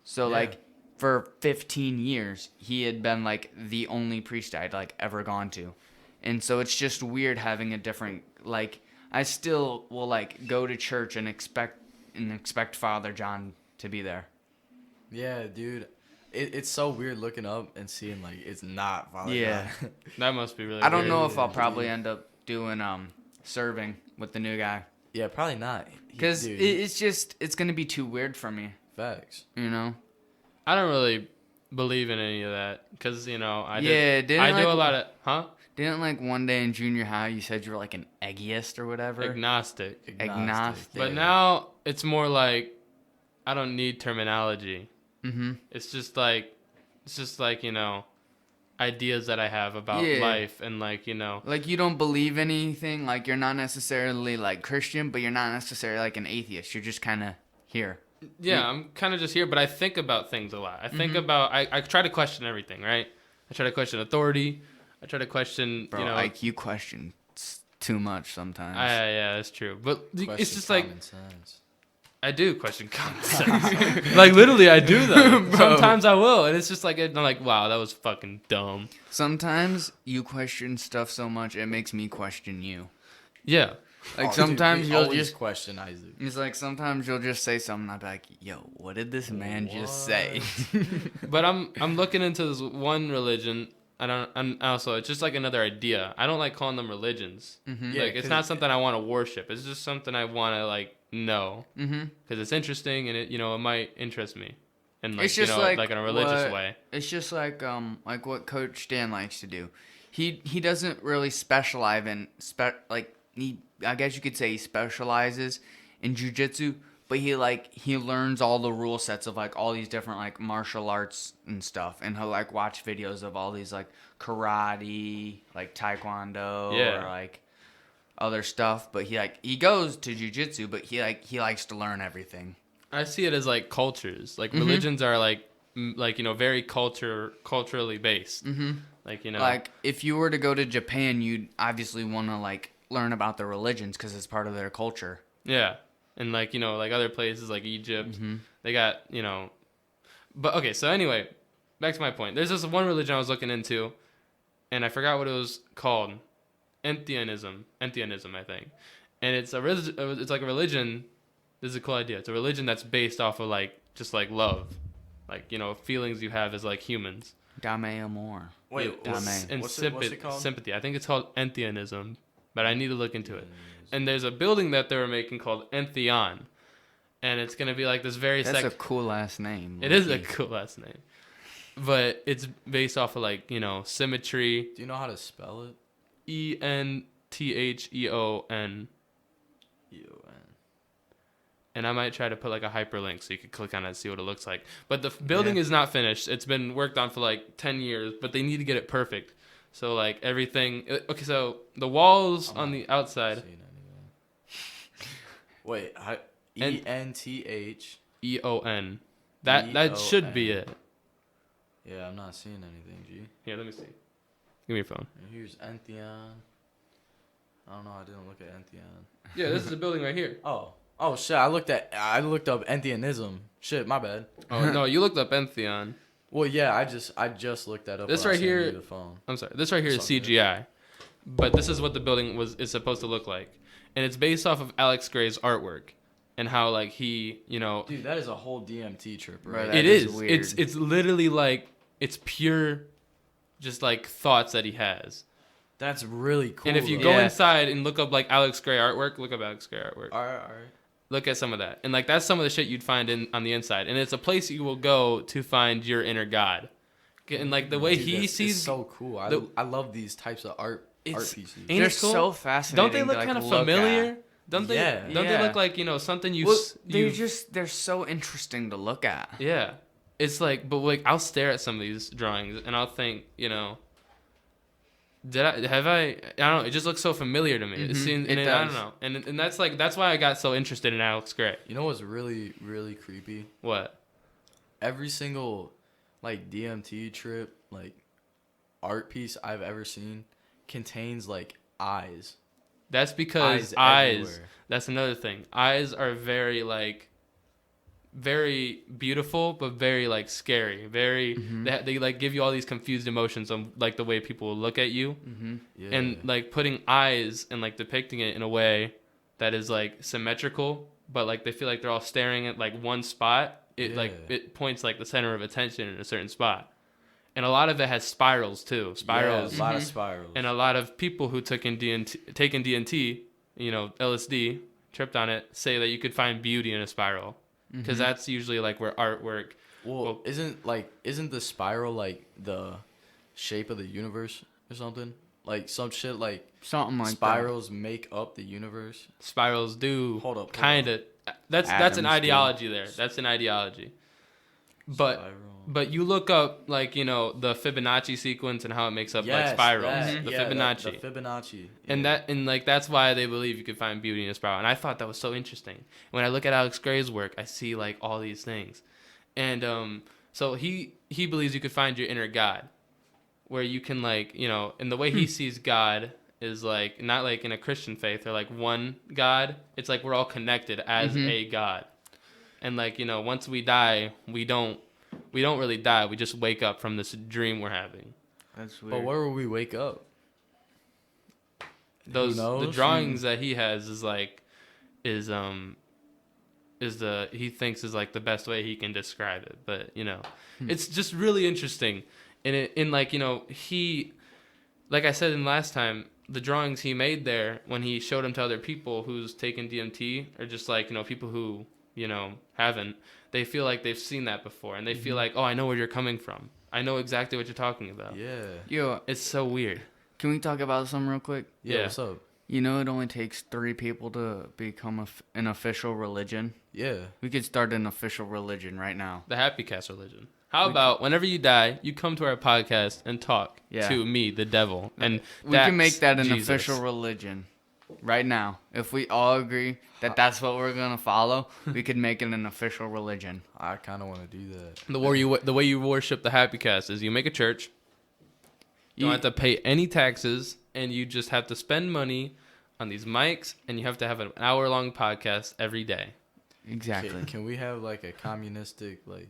So like for 15 years, he had been like the only priest I'd like ever gone to. And so it's just weird having a different, like, I still will like go to church and expect Father John to be there. Yeah, dude. It's so weird looking up and seeing like it's not Father Yeah. John. That must be really I don't weird. know if I'll probably end up doing serving with the new guy. Yeah, probably not. Because Dude, it's going to be too weird for me, facts. you know? I don't really believe in any of that because, you know, I do like, a lot of, Didn't like one day in junior high you said you were like an atheist or whatever? agnostic. Agnostic. But now it's more like I don't need terminology. Mm-hmm. It's just like, you know, ideas that I have about life and like, you know. Like you don't believe anything, like you're not necessarily like Christian, but you're not necessarily like an atheist. You're just kind of here. Yeah, I'm kind of just here, but I think about things a lot. I think about, I try to question everything, right? I try to question authority. I try to question, Bro, you know. like you question too much sometimes. Yeah, that's true. But it's just like, Sense. I do question common sense. Like literally, I do though. Sometimes I will, and it's just like I'm like, wow, that was fucking dumb. Sometimes you question stuff so much it makes me question you. Yeah. Like sometimes dude, you'll always just question Isaac. It's like sometimes you'll just say something. I'll be like, "Yo, what did this man just say?" But I'm looking into this one religion. And also it's just like another idea. I don't like calling them religions. Mm-hmm. Yeah, Like it's not something I want to worship. It's just something I want to like know because it's interesting and it it might interest me. And like It's just like in a religious what- way. It's just like what Coach Dan likes to do. He doesn't really specialize in I guess you could say he specializes in jiu-jitsu, but he learns all the rule sets of like all these different like martial arts and stuff, and he'll like watch videos of all these like karate, like taekwondo, or like other stuff. But he goes to jiu-jitsu, but he likes to learn everything. I see it as like cultures. Like religions are like very culturally based. Like Like if you were to go to Japan, you'd obviously want to like learn about the religions because it's part of their culture. Yeah. And like, like other places like Egypt, they got, but okay. So anyway, back to my point. There's this one religion I was looking into and I forgot what it was called. Entheanism, I think. And it's it's like a religion. This is a cool idea. It's a religion that's based off of like, just like love, like, feelings you have as like humans. Dame amor. Wait, what's it called? Sympathy. I think it's called Entheanism, but I need to look into it. And there's a building that they were making called Entheon, and it's gonna be like this very. That's a cool last name. It is a cool last name, but it's based off of like symmetry. Do you know how to spell it? Entheon. And I might try to put like a hyperlink so you could click on it and see what it looks like. But the building is not finished. It's been worked on for like 10 years, but they need to get it perfect. So like everything. Okay, so the walls on the outside. Wait, ENTH. EON. That should be it. Yeah, I'm not seeing anything, G. Here, let me see. Give me your phone. And here's Entheon. I don't know. I didn't look at Entheon. Yeah, this is the building right here. Oh shit! I looked up Entheanism. Shit, my bad. Oh no, you looked up Entheon. Well, yeah, I just looked that up. This when I right sent you here- the phone. I'm sorry. This right here is It's all good. CGI, but this is what the building is supposed to look like, and it's based off of Alex Gray's artwork, and how like he, Dude, that is a whole DMT trip, right? That it is is. weird. It's literally like it's pure, just like thoughts that he has. That's really cool. And if you though. go Yeah. inside and look up like Alex Gray artwork, look up Alex Gray artwork. all right. Look at some of that, and like that's some of the shit you'd find on the inside, and it's a place you will go to find your inner God. And like the way Dude, he it's sees, so cool. the- I love these types of art It's- pieces. Ain't They're it cool? so fascinating. don't they look to, like, kind of look familiar? at. Don't they? Yeah. Don't they Yeah. look like something you? Well, you they're so interesting to look at. yeah. It's like, but like I'll stare at some of these drawings and I'll think, I don't know. It just looks so familiar to me. It Mhm, seems, it I does. don't know, and that's why I got so interested in Alex Gray. You know what's really really creepy? What? Every single like DMT trip like art piece I've ever seen contains like eyes. That's because Eyes eyes. everywhere. That's another thing. Eyes are very beautiful, but very like scary. Very they like give you all these confused emotions on like the way people will look at you, Yeah. and like putting eyes and like depicting it in a way that is like symmetrical, but like they feel like they're all staring at like one spot. It like Yeah. it points like the center of attention in a certain spot, and a lot of it has spirals too. Spirals. Yeah, a lot of spirals. And a lot of people who taken DNT, LSD, tripped on it, say that you could find beauty in a spiral, because that's usually like where artwork. well, isn't the spiral like the shape of the universe or something? Like some shit like Something like spirals make up the universe. Spirals do Hold up. kind of. That's an Atoms do. ideology there. That's an ideology. But Spiral. but you look up like the Fibonacci sequence and how it makes up like Yes, spirals. that- The yeah, Fibonacci. The Fibonacci. And yeah. that's why they believe you could find beauty in a spiral. And I thought that was so interesting. When I look at Alex Gray's work, I see like all these things. And so he believes you could find your inner God, where you can like, and the way he sees God is like not like in a Christian faith or like one God. It's like we're all connected as a God. And like, once we die, we don't really die. We just wake up from this dream we're having. That's weird. But where will we wake up? The knows? drawings that he has is he thinks is like the best way he can describe it, but it's just really interesting. And he, like I said in last time, the drawings he made there when he showed them to other people who's taken DMT or just like people who haven't, they feel like they've seen that before and they feel like, oh, I know where you're coming from, I know exactly what you're talking about. Yeah. Yo, It's so weird. can we talk about something real quick? Yeah. What's up? You know, it only takes 3 people to become an official religion. Yeah. We could start an official religion right now. The Happy Cast religion. How about whenever you die, you come to our podcast and talk Yeah. to me, the devil, and We can make that an Jesus. official religion right now. If we all agree that that's what we're gonna follow, we could make it an official religion. I kind of want to do that. The way you worship the Happy Cast is you make a church. You don't have to pay any taxes, and you just have to spend money on these mics, and you have to have an hour-long podcast every day. Exactly. Can we have like a communistic like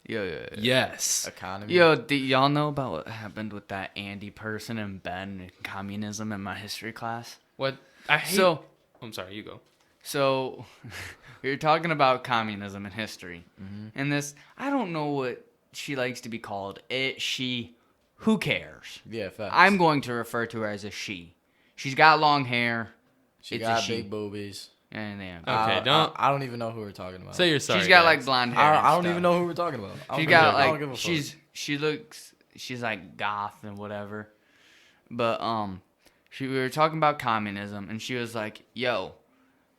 Yo, Yes. economy? yo, do y'all know about what happened with that Andy person and Ben and communism in my history class? What I hate. So, I'm sorry. You go. So, we were talking about communism in history. And this, I don't know what she likes to be called. It, she, who cares? Yeah, facts. I'm going to refer to her as a she. She's got long hair. She it's a got she. big boobies. And yeah. Okay, don't- I don't even know who we're talking about. Say you're sorry. She's got guys. like blonde hair. and I don't stuff. even know who we're talking about. I don't She's give got a- I don't give a like fuck. she's like goth and whatever. But we were talking about communism and she was like, "Yo,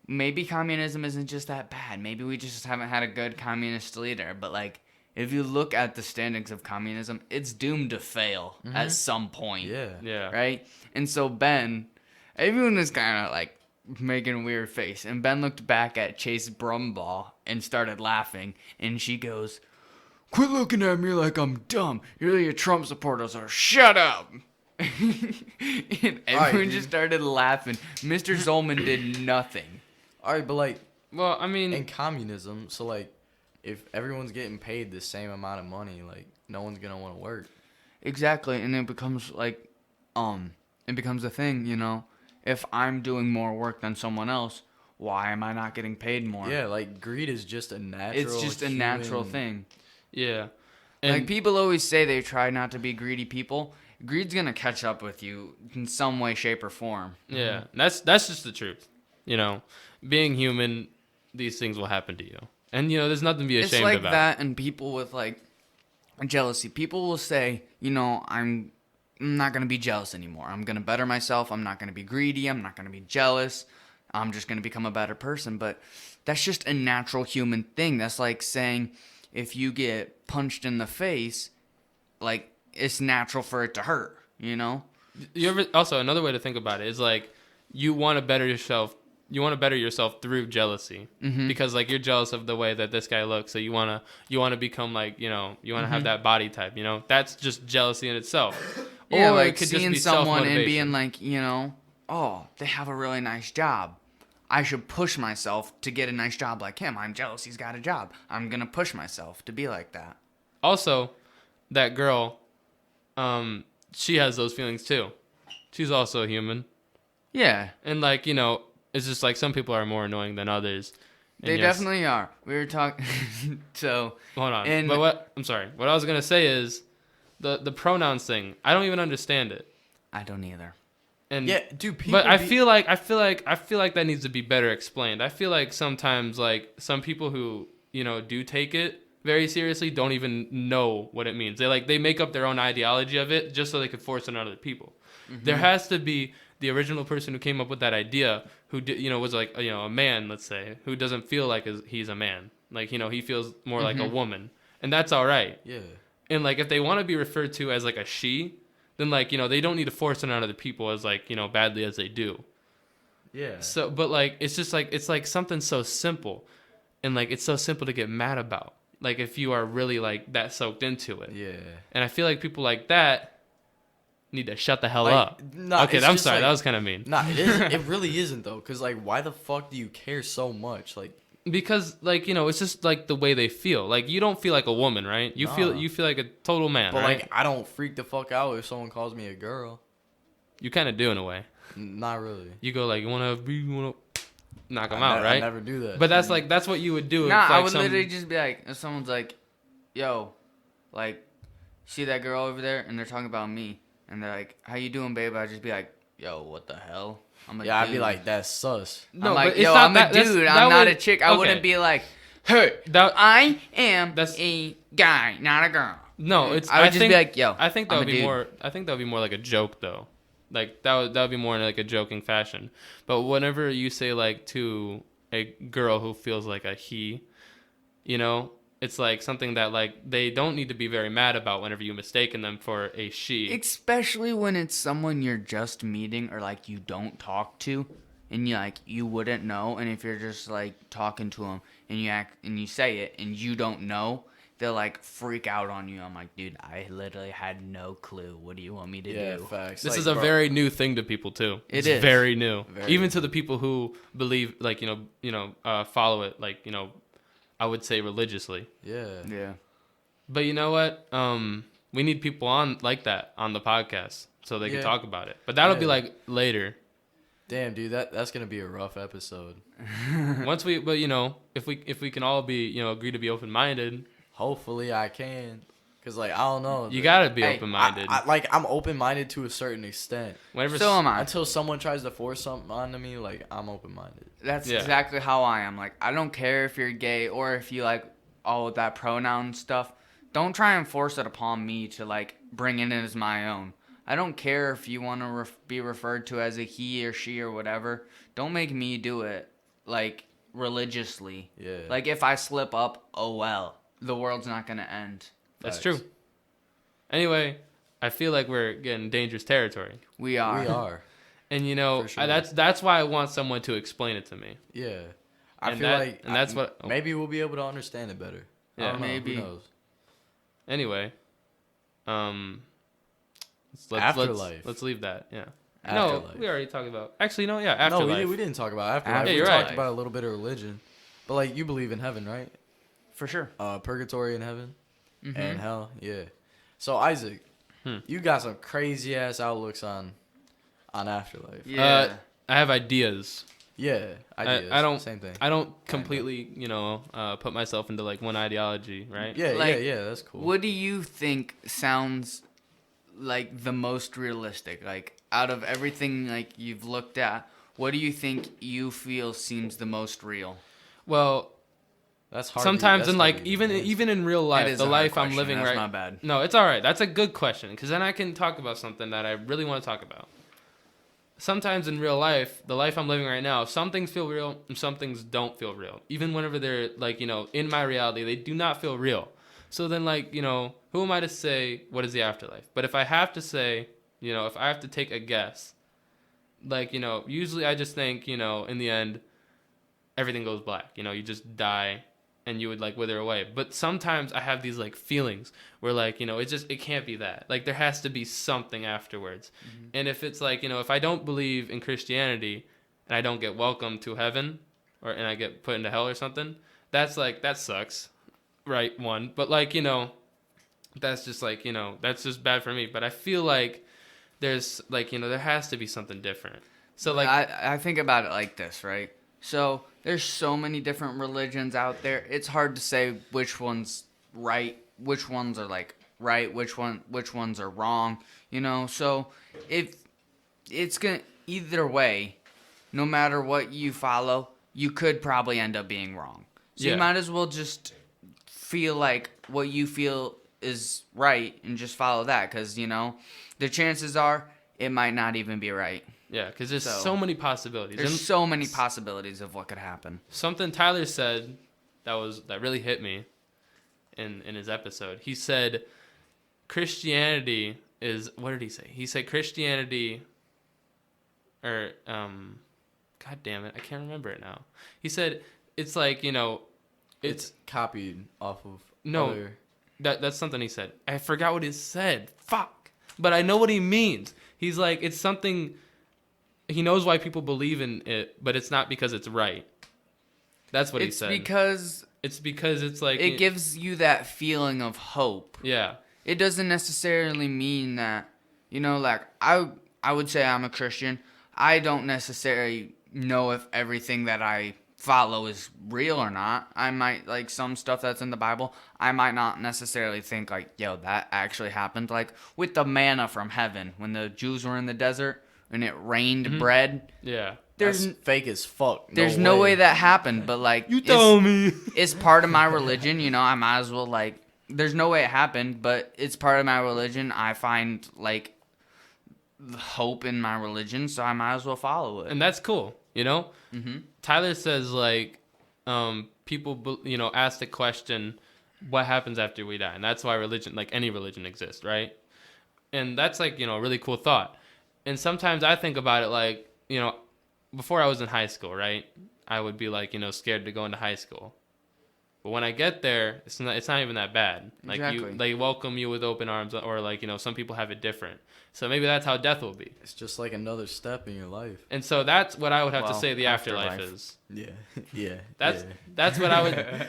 maybe communism isn't just that bad. Maybe we just haven't had a good communist leader, but like if you look at the standings of communism, it's doomed to fail at some point." Yeah. Yeah. Right? And so Ben, everyone was kind of like making a weird face. And Ben looked back at Chase Brumbaugh and started laughing. And she goes, "Quit looking at me like I'm dumb. Your Trump supporters are shut up." And everyone just started laughing. Mr. Zolman did nothing. All right, but like Well, I mean, in communism, so like if everyone's getting paid the same amount of money, like no one's gonna want to work. Exactly, and it becomes like, it becomes a thing, you know. If I'm doing more work than someone else, why am I not getting paid more? Yeah, like greed is just a natural. It's just a natural thing. yeah. Like people always say they try not to be greedy people. Greed's gonna catch up with you in some way, shape, or form. Yeah, that's just the truth. You know, being human, these things will happen to you, and you know, there's nothing to be ashamed It's like about. that, and people with like jealousy. People will say, you know, I'm not gonna be jealous anymore. I'm gonna better myself. I'm not gonna be greedy. I'm not gonna be jealous. I'm just gonna become a better person. But that's just a natural human thing. That's like saying if you get punched in the face, like it's natural for it to hurt. You know? You ever also another way to think about it is like you want to better yourself. You want to better yourself through jealousy because like you're jealous of the way that this guy looks, so you wanna become like you want to have that body type. That's just jealousy in itself. Yeah, Or like it could just seeing be someone and self-motivation. being like, you know, oh, they have a really nice job. I should push myself to get a nice job like him. I'm jealous he's got a job. I'm gonna push myself to be like that. Also, that girl, she has those feelings too. She's also a human, Yeah, and like it's just like some people are more annoying than others. And they yes- definitely are. We were talking, so Hold on. And- But what I'm sorry. What I was gonna say is the pronouns thing. I don't even understand it. I don't either. And Yeah, dude. People but I feel like that needs to be better explained. I feel like sometimes like some people who do take it very seriously don't even know what it means. They make up their own ideology of it just so they could force it on other people. There has to be the original person who came up with that idea who was like a man, let's say, who doesn't feel like he's a man. Like he feels more like a woman, and that's all right. Yeah. And like if they want to be referred to as like a she, then like they don't need to force it on other people as like badly as they do. Yeah. So but like it's just like it's like something so simple, and like it's so simple to get mad about. Like if you are really like that soaked into it. Yeah. And I feel like people like that need to shut the hell Like, up. nah, Okay, it's I'm just sorry, like- that was kind of mean. Nah, it isn't. It really isn't though, cause like, why the fuck do you care so much? Like, Because like it's just like the way they feel. Like you don't feel like a woman, right? You feel like a total man, but right? like, I don't freak the fuck out if someone calls me a girl. You kind of do in a way. Not really. You go like you want to knock them I out, right? I never do that. But that's what you would do. Nah, if, I like, would some, literally just be like, if someone's like, yo, like, see that girl over there? And they're talking about me. And they're like, how you doing, babe? I'd just be like, yo, what the hell? I'm a yeah, I'd dude. be like, that's sus. No, I'm like, but it's yo, not I'm that- a that's- dude. that I'm not would- a chick. I okay. wouldn't be like, hey, That- I am that's- a guy, not a girl. No, it's. I would just think, be like, yo, I think that I'm would a be dude. more. I think that would be more like a joke though. Like that would be more in like a joking fashion. But whenever you say like to a girl who feels like a he, it's like something that like they don't need to be very mad about whenever you mistaken them for a she. Especially when it's someone you're just meeting or like you don't talk to, and you wouldn't know. And if you're just like talking to them and you say it and you don't know, they'll like freak out on you. I'm like, dude, I literally had no clue. What do you want me to Yeah, do? facts. This Like, is a bro, very new thing to people too. It It's is. very new, Very even new. to the people who believe, like follow it, like I would say religiously. Yeah. Yeah. But you know what? We need people on like that on the podcast so they can Yeah. talk about it. But that'll be Yeah. like later. Damn, dude, that's gonna be a rough episode. But if we can all be agree to be open minded, Hopefully, I can. Cause like I don't know. you gotta be Hey, open minded. I'm open minded to a certain extent. Whenever So am I. Until someone tries to force something onto me, like I'm open minded. That's Yeah. exactly how I am. Like, I don't care if you're gay or if you like all of that pronoun stuff. Don't try and force it upon me to like bring it in as my own. I don't care if you want to be referred to as a he or she or whatever. Don't make me do it like religiously. Yeah. Like if I slip up, oh well. The world's not gonna end. That's Facts. true. Anyway, I feel like we're getting dangerous territory, We are. We are. and For sure. that's why I want someone to explain it to me. Yeah. I And feel that- like and that's what- oh. maybe we'll be able to understand it better. I Yeah. don't know. Maybe. Who knows? Anyway, let's Afterlife. Let's leave that. Yeah. Afterlife. No, we already talked about. Actually, no. Yeah, afterlife. No, we didn't talk about afterlife. Yeah, We you're talked right. about a little bit of religion, but like you believe in heaven, right? For sure. Purgatory and heaven Mm-hmm. and hell. Yeah. So Isaac, you got some crazy ass outlooks on afterlife. Yeah. I have ideas. Yeah, ideas. I don't. Same thing. I don't completely, put myself into like one ideology, right? Yeah, Like, yeah. That's cool. What do you think sounds like the most realistic? Like out of everything like you've looked at, what do you think you feel seems the most real? Well, That's hard. sometimes that's in hard like to even in real That life, is the a hard life I'm question. living That's right. not bad. No, it's all right. That's a good question because then I can talk about something that I really want to talk about. Sometimes in real life, the life I'm living right now, some things feel real and some things don't feel real. Even whenever they're like, in my reality, they do not feel real. So then like, who am I to say what is the afterlife? But if I have to say, if I have to take a guess, like, usually I just think, in the end, everything goes black. You just die and you would like wither away. But sometimes I have these like feelings where like, it can't be that. Like there has to be something afterwards. Mm-hmm. And if it's like, if I don't believe in Christianity and I don't get welcomed to heaven and I get put into hell or something, that's like, that sucks. Right. One. But like, that's just like, that's just bad for me. But I feel like there's like, there has to be something different. So like, I think about it like this, right? So there's so many different religions out there. It's hard to say which one's right, which ones are like right, which ones are wrong. So if it's gonna either way, no matter what you follow, you could probably end up being wrong. So you might as well just feel like what you feel is right and just follow that, because the chances are it might not even be right. yeah, because there's so many possibilities. There's so many possibilities of what could happen. Something Tyler said that really hit me in his episode. He said Christianity is, what did he say? He said Christianity God damn it, I can't remember it now. He said it's like, it's copied off of no other... that's something he said. I forgot what he said. Fuck. But I know what he means. He's like, it's something. He knows why people believe in it, but it's not because it's right. That's what he said. It's because it's like... It gives you that feeling of hope. Yeah. It doesn't necessarily mean that, like, I would say I'm a Christian. I don't necessarily know if everything that I follow is real or not. I might, like, some stuff that's in the Bible, I might not necessarily think, like, yo, that actually happened. Like, with the manna from heaven, when the Jews were in the desert... and it rained bread. Yeah. That's fake as fuck. There's no way that happened, but like You tell me. It's part of my religion, I might as well like there's no way it happened, but it's part of my religion. I find like hope in my religion, so I might as well follow it. And that's cool, Mm-hmm. Tyler says like people ask the question, what happens after we die? And that's why religion, like any religion, exists, right? And that's like, a really cool thought. And sometimes I think about it like, before I was in high school, right? I would be like, scared to go into high school. But when I get there, it's not even that bad. Like Exactly. they welcome you with open arms, or like, some people have it different. So maybe that's how death will be. It's just like another step in your life. And so that's what I would have to Well, say the afterlife afterlife. is. Yeah. Yeah. That's what I would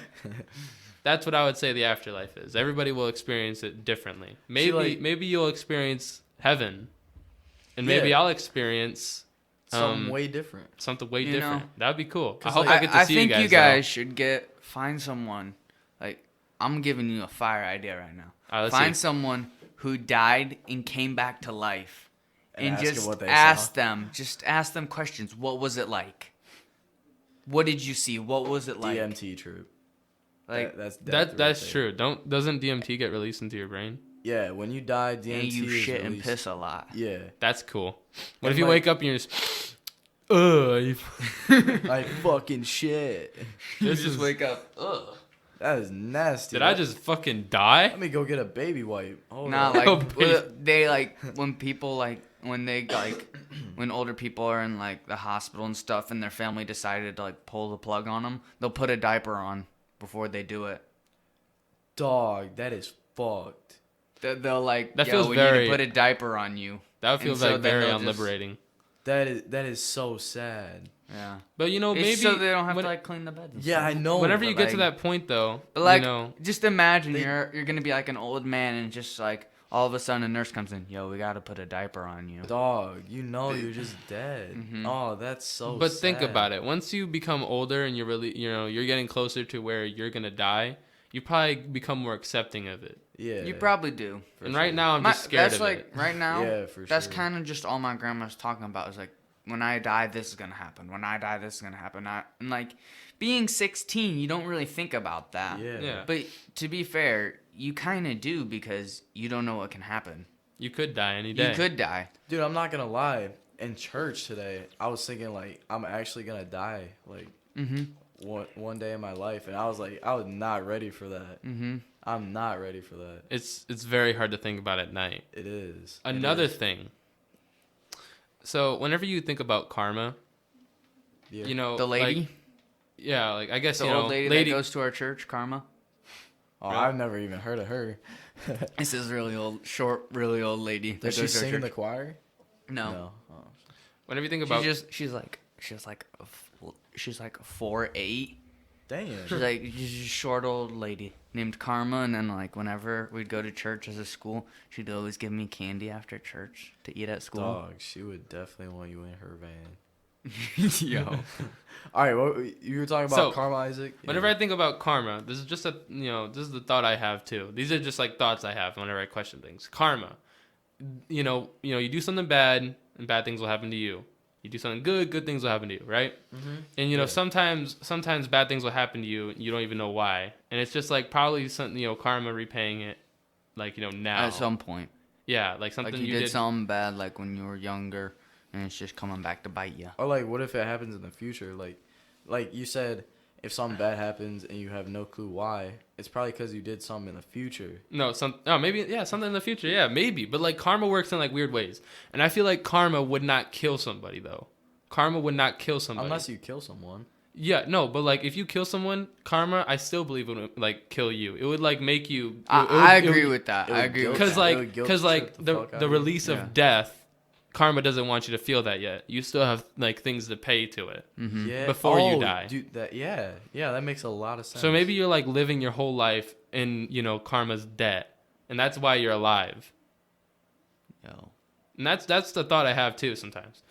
that's what I would say the afterlife is. Everybody will experience it differently. Maybe you'll experience heaven. And maybe I'll experience something way different. Something way different. That'd be cool. I hope I get to see you guys. I think you guys should find someone. Like, I'm giving you a fire idea right now. All right, find someone who died and came back to life, and ask just them what they ask saw. them. Just ask them questions. What was it like? What did you see? What was it like? DMT trip. Like that's true. Doesn't DMT get released into your brain? Yeah, when you die, DMT and you is shit and released. piss a lot. Yeah. That's cool. What And if you like- wake up and you're just, ugh. Like fucking shit. You This just is- wake up. Ugh. That is nasty. Did I just fucking die? Let me go get a baby wipe. Hold Nah, on. like Oh, baby. they like when people like when they like when older people are in like the hospital and stuff, and their family decided to like pull the plug on them, they'll put a diaper on before they do it. Dog, that is fucked. They'll like, That yo, feels we very- need to put a diaper on you. That would feel And so like then very they'll just- unliberating. That is so sad. Yeah. But you know, It's maybe so they don't have when- to like clean the beds. and Yeah, stuff. I know. whenever but, you get to like, that point, though, But like, you know, just imagine They- you're gonna be like an old man and just like all of a sudden a nurse comes in. Yo, we gotta put a diaper on you. dog, you're just dead. Mhm. Oh, that's so. but sad. think about it. Once you become older and you're really, you're getting closer to where you're gonna die, you probably become more accepting of it. Yeah. You probably do. And right now, I'm just scared that's of like it. right now. Yeah, for That's sure. kind of just all my grandma's talking about. Is like, when I die, this is gonna happen. When I die, this is gonna happen. And like, being 16, you don't really think about that. Yeah. Yeah. But to be fair, you kind of do because you don't know what can happen. You could die any day. You could die. Dude, I'm not gonna lie. In church today, I was thinking like I'm actually gonna die like Mm-hmm. one day in my life, and I was like, I was not ready for that. Mm-hmm. I'm not ready for that. It's very hard to think about at night. It is. Another It is. thing. So whenever you think about karma, Yeah. you know, The lady, like, yeah, like I guess the you know, old lady that goes to our church, Karma. Oh, Really? I've never even heard of her. This is really old, short, really old lady. that Does she goes to our sing in the church. choir? No. Oh. whenever you think about She's like 4'8". Damn. She's like just a short old lady named Karma, and then like whenever we'd go to church as a school, she'd always give me candy after church to eat at school. Dog, she would definitely want you in her van. Yo. All right, what you were talking about, So, Karma, Isaac? whenever I think about karma, this is just this is the thought I have too. These are just like thoughts I have whenever I question things. Karma, you do something bad and bad things will happen to you. You do something good, good things will happen to you, right? Mm-hmm. And Yeah. sometimes bad things will happen to you, and you don't even know why. And it's just like probably something, karma repaying it, like now. At some point, Yeah, like something like you did something bad, like when you were younger, and it's just coming back to bite you. Or like, what if it happens in the future? Like you said, if something bad happens and you have no clue why, it's probably because you did something in the future. No, maybe something in the future. Yeah, maybe. But like karma works in like weird ways, and I feel like karma would not kill somebody though. Karma would not kill somebody Unless you kill someone. Yeah, no, but like if you kill someone, karma, I still believe it would like kill you. It would like make you. I agree with that. it I would agree guilt with Because that. It like would guilt because like trip the the fuck out the of you. release Yeah. of death, karma doesn't want you to feel that yet. You still have like things to pay to it. Mhm. Yeah. Before you die. Dude, that that makes a lot of sense. So maybe you're like living your whole life in karma's debt, and that's why you're alive. Yo. And that's the thought I have too sometimes.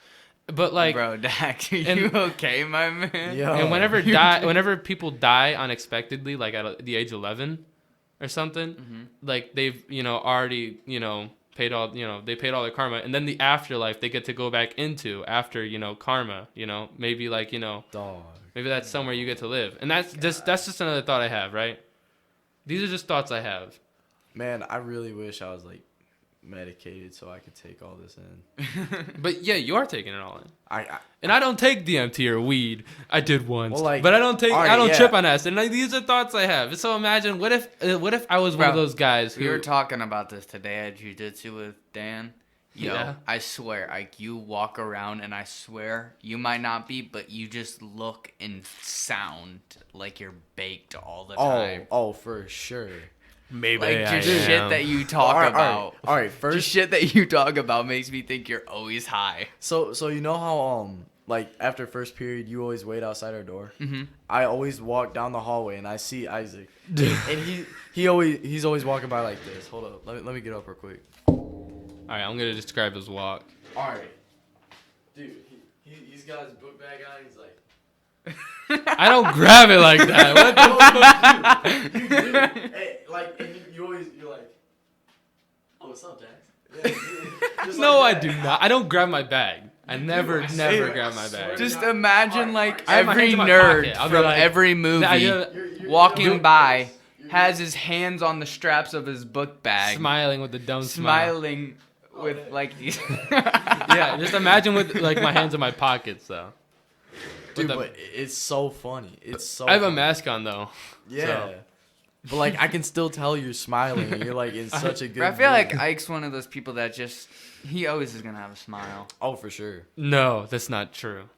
But like, Bro, Dak, are you and- okay, my man? Yo. and whenever people die unexpectedly, like at the age 11 or something, Mhm. like they've already paid all they paid all their karma, and then the afterlife they get to go back into after karma. Maybe like Dog. maybe that's somewhere you get to live, and that's just another thought I have. Right? These are just thoughts I have. Man, I really wish I was like medicated so I could take all this in. But yeah, you are taking it all in. I And I don't take DMT or weed. I did once, Well, like, but I don't take. all right, I don't yeah. trip on acid. And like, these are thoughts I have. So imagine what if I was one of Bro, those guys who We were talking about this today at jiu-jitsu with Dan. Yo, Yeah. I swear, like you walk around and I swear you might not be, but you just look and sound like you're baked all the time. oh for sure. maybe Like I just shit am. that you talk All right, about. all right, Just first. shit that you talk about makes me think you're always high. So you know how like after first period you always wait outside our door. Mm-hmm. I always walk down the hallway and I see Isaac, and he's always walking by like this. Hold up, let me get up real quick. All right, I'm gonna describe his walk. All right, dude, he's got his book bag on. He's like, I don't grab it like that. What the you do. Hey, like, and you're like, oh, what's up, Jax? Yeah, just No, like I that. do not. I don't grab my bag. I never I never swear- grab I my swear bag. to Just God. imagine Alright, like I have my every hands in my nerd pocket. I'll be from like- every movie You're walking doing by this. You're has his hands on the straps of his book bag, Smiling with a dumb smile. smiling with like these. Yeah, just imagine with like my hands in my pockets though. Dude, With but it's so funny. It's so. I have a funny. mask on though. Yeah. So. But like I can still tell you're smiling and you're like in such a good I feel like mood. Ike's one of those people that just he always is gonna have a smile. Oh, for sure. No, that's not true.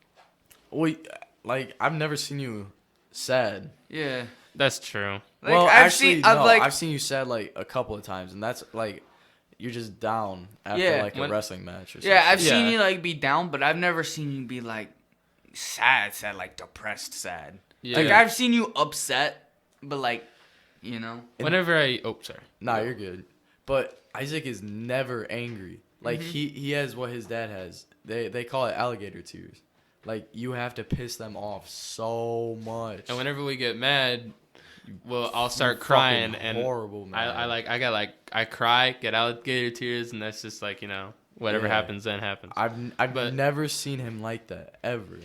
Wait, like I've never seen you sad. Yeah. That's true. Like, well, I've actually, seen, no. like, I've seen you sad like a couple of times, and that's like you're just down after Yeah. like a When- wrestling match or something. yeah, I've Yeah. seen you like be down, but I've never seen you be like sad, like depressed, sad. Yeah. Like I've seen you upset, but like, you know. Whenever sorry. Nah, you're good. But Isaac is never angry. Like Mm-hmm. he has what his dad has. They call it alligator tears. Like you have to piss them off so much. And whenever we get mad, well, I'll start Fucking crying and horrible, man. I cry, get alligator tears, and that's just like, whatever Yeah. happens then happens. I've but- never seen him like that ever.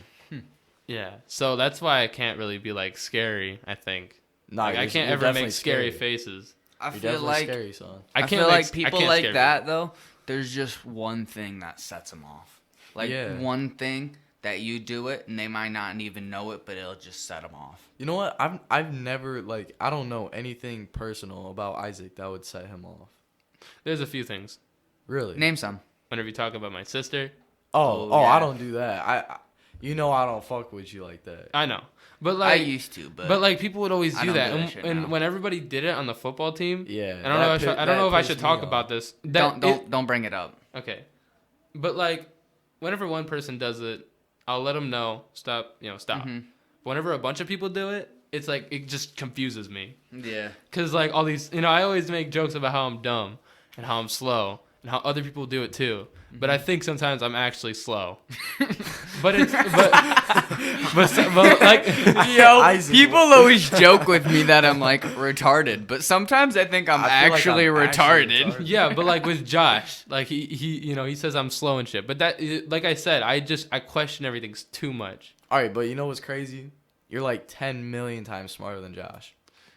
Yeah. So that's why I can't really be like scary, I think. Nah, Like I you're- can't you're ever make definitely scary faces. I You're feel definitely like scary, son. I I can't feel make, like I people can't like scare that though. There's just one thing that sets them off. Like Yeah. one thing that you do it, and they might not even know it, but it'll just set them off. You know what? I've never like I don't know anything personal about Isaac that would set him off. people. There's a few things. Really? Name some. Whenever you talk about my sister, Oh, Oh, yeah. I don't do that. I don't fuck with you like that. I know. But I like used to, but like people would always I do don't that. do that And, shit and now. when everybody did it on the football team, Yeah. I don't know if I don't know if I should talk about this. don't bring it up. Okay. But like whenever one person does it, I'll let them know, stop. Mhm. Whenever a bunch of people do it, it's like it just confuses me. Yeah. Cuz like all these, I always make jokes about how I'm dumb and how I'm slow and how other people do it too. But I think sometimes I'm actually slow. but it's but like Yo, Isaac- people always joke with me that I'm like retarded, but sometimes I think I'm I feel like actually I'm actually retarded. retarded. yeah, but like with Josh, like he says I'm slow and shit. But that, like I said, I question everything too much. All right, but you know what's crazy? You're like 10 million times smarter than Josh.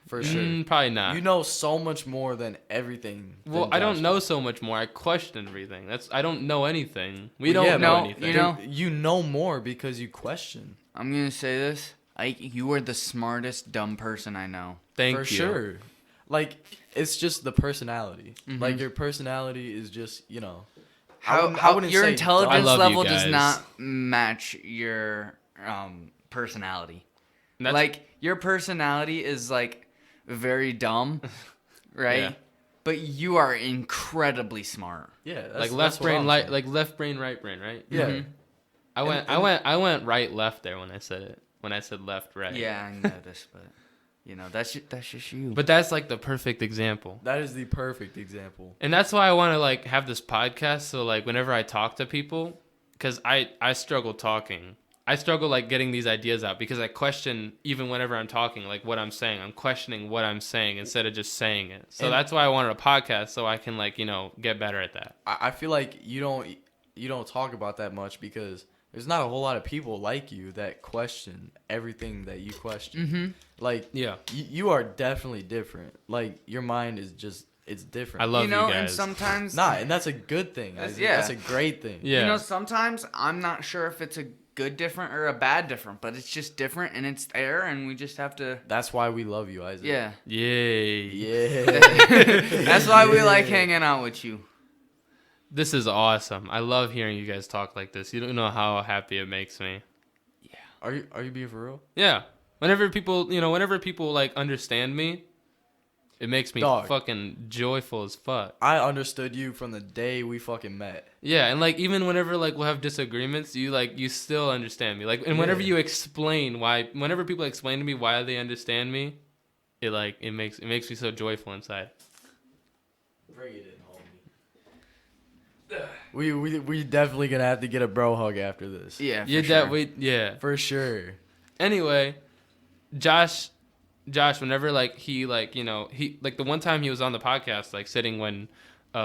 For sure. Probably not. You know so much more than everything. Well, than I don't Josh know does. so much more. I question everything. I don't know anything. We Well, don't yeah, know but anything. you know- You know more because you question. I'm gonna say this: you are the smartest dumb person I know. Thank for you. sure. Like, it's just the personality. Mhm. Like, your personality is just, I How wouldn't your say intelligence I love you level does guys. not match your personality. That's- Like your personality is like very dumb, right? Yeah. But you are incredibly smart. Yeah, that's, like that's left what brain, I'm like saying. like left brain, right brain, right? Yeah. Mhm. I went right left there when I said it. When I said left right. Yeah, I know this, but that's just you. But that's like the perfect example. That is the perfect example. And that's why I want to like have this podcast. So like whenever I talk to people, because I struggle talking. I struggle like getting these ideas out because I question even whenever I'm talking, like what I'm saying. I'm questioning what I'm saying instead of just saying it. So And- that's why I wanted a podcast so I can like get better at that. I feel like you don't talk about that much because there's not a whole lot of people like you that question everything that you question. Mm-hmm. Like, Yeah, you are definitely different. Like, your mind is just, it's different. I love you know, you and guys. sometimes and that's a good thing. That's- That's yeah. a great thing. Yeah. you know, sometimes I'm not sure if it's a good different or a bad different, but it's just different and it's there, and we just have to. That's why we love you, Isaac. Yeah, Yay. Yeah. that's why we like hanging out with you. This is awesome. I love hearing you guys talk like this. You don't know how happy it makes me. Are you being for real? Yeah. Whenever people like understand me, it makes me Dog. fucking joyful as fuck. I understood you from the day we fucking met. Yeah, and like even whenever like we'll have disagreements, you still understand me. Like, and whenever Yeah. you explain whenever people explain to me why they understand me, it makes me so joyful inside. Bring it in, homie. We definitely gonna have to get a bro hug after this. Yeah, for Yeah, sure. yeah. For sure. Anyway, Josh, whenever like he like he like the one time he was on the podcast like sitting when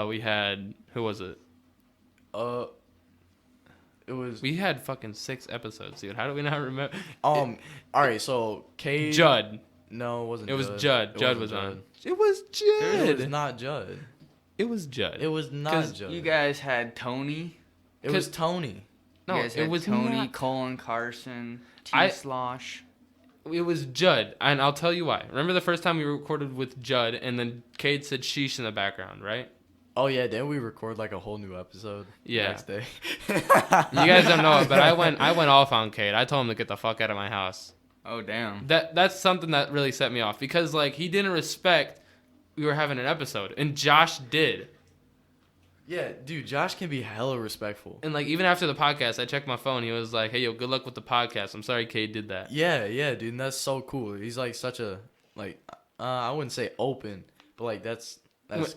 we had, who was it? It was We had fucking 6 episodes, dude. How do we not remember? all right. So Cade. Judd. No, it wasn't. It was Judd. Judd. It Judd wasn't was on. Judd. It was Judd. It was not Judd. It was Judd. It was not 'Cause Judd. You guys had Tony. It was Tony. No, you guys it had was Tony, not. Colin, Carson, T. I- Slosh. It was Judd, and I'll tell you why. Remember the first time we recorded with Judd, and then Cade said "sheesh" in the background, right? Oh yeah, didn't we record like a whole new episode? Yeah. The next day. You guys don't know it, but I went off on Cade. I told him to get the fuck out of my house. Oh damn. That's something that really set me off because like he didn't respect we were having an episode and Josh did. Yeah, dude, Josh can be hella respectful. And like even after the podcast, I checked my phone. He was like, "Hey, yo, good luck with the podcast. I'm sorry, Cade did that." Yeah, dude, and that's so cool. He's like such a like I wouldn't say open, but like that's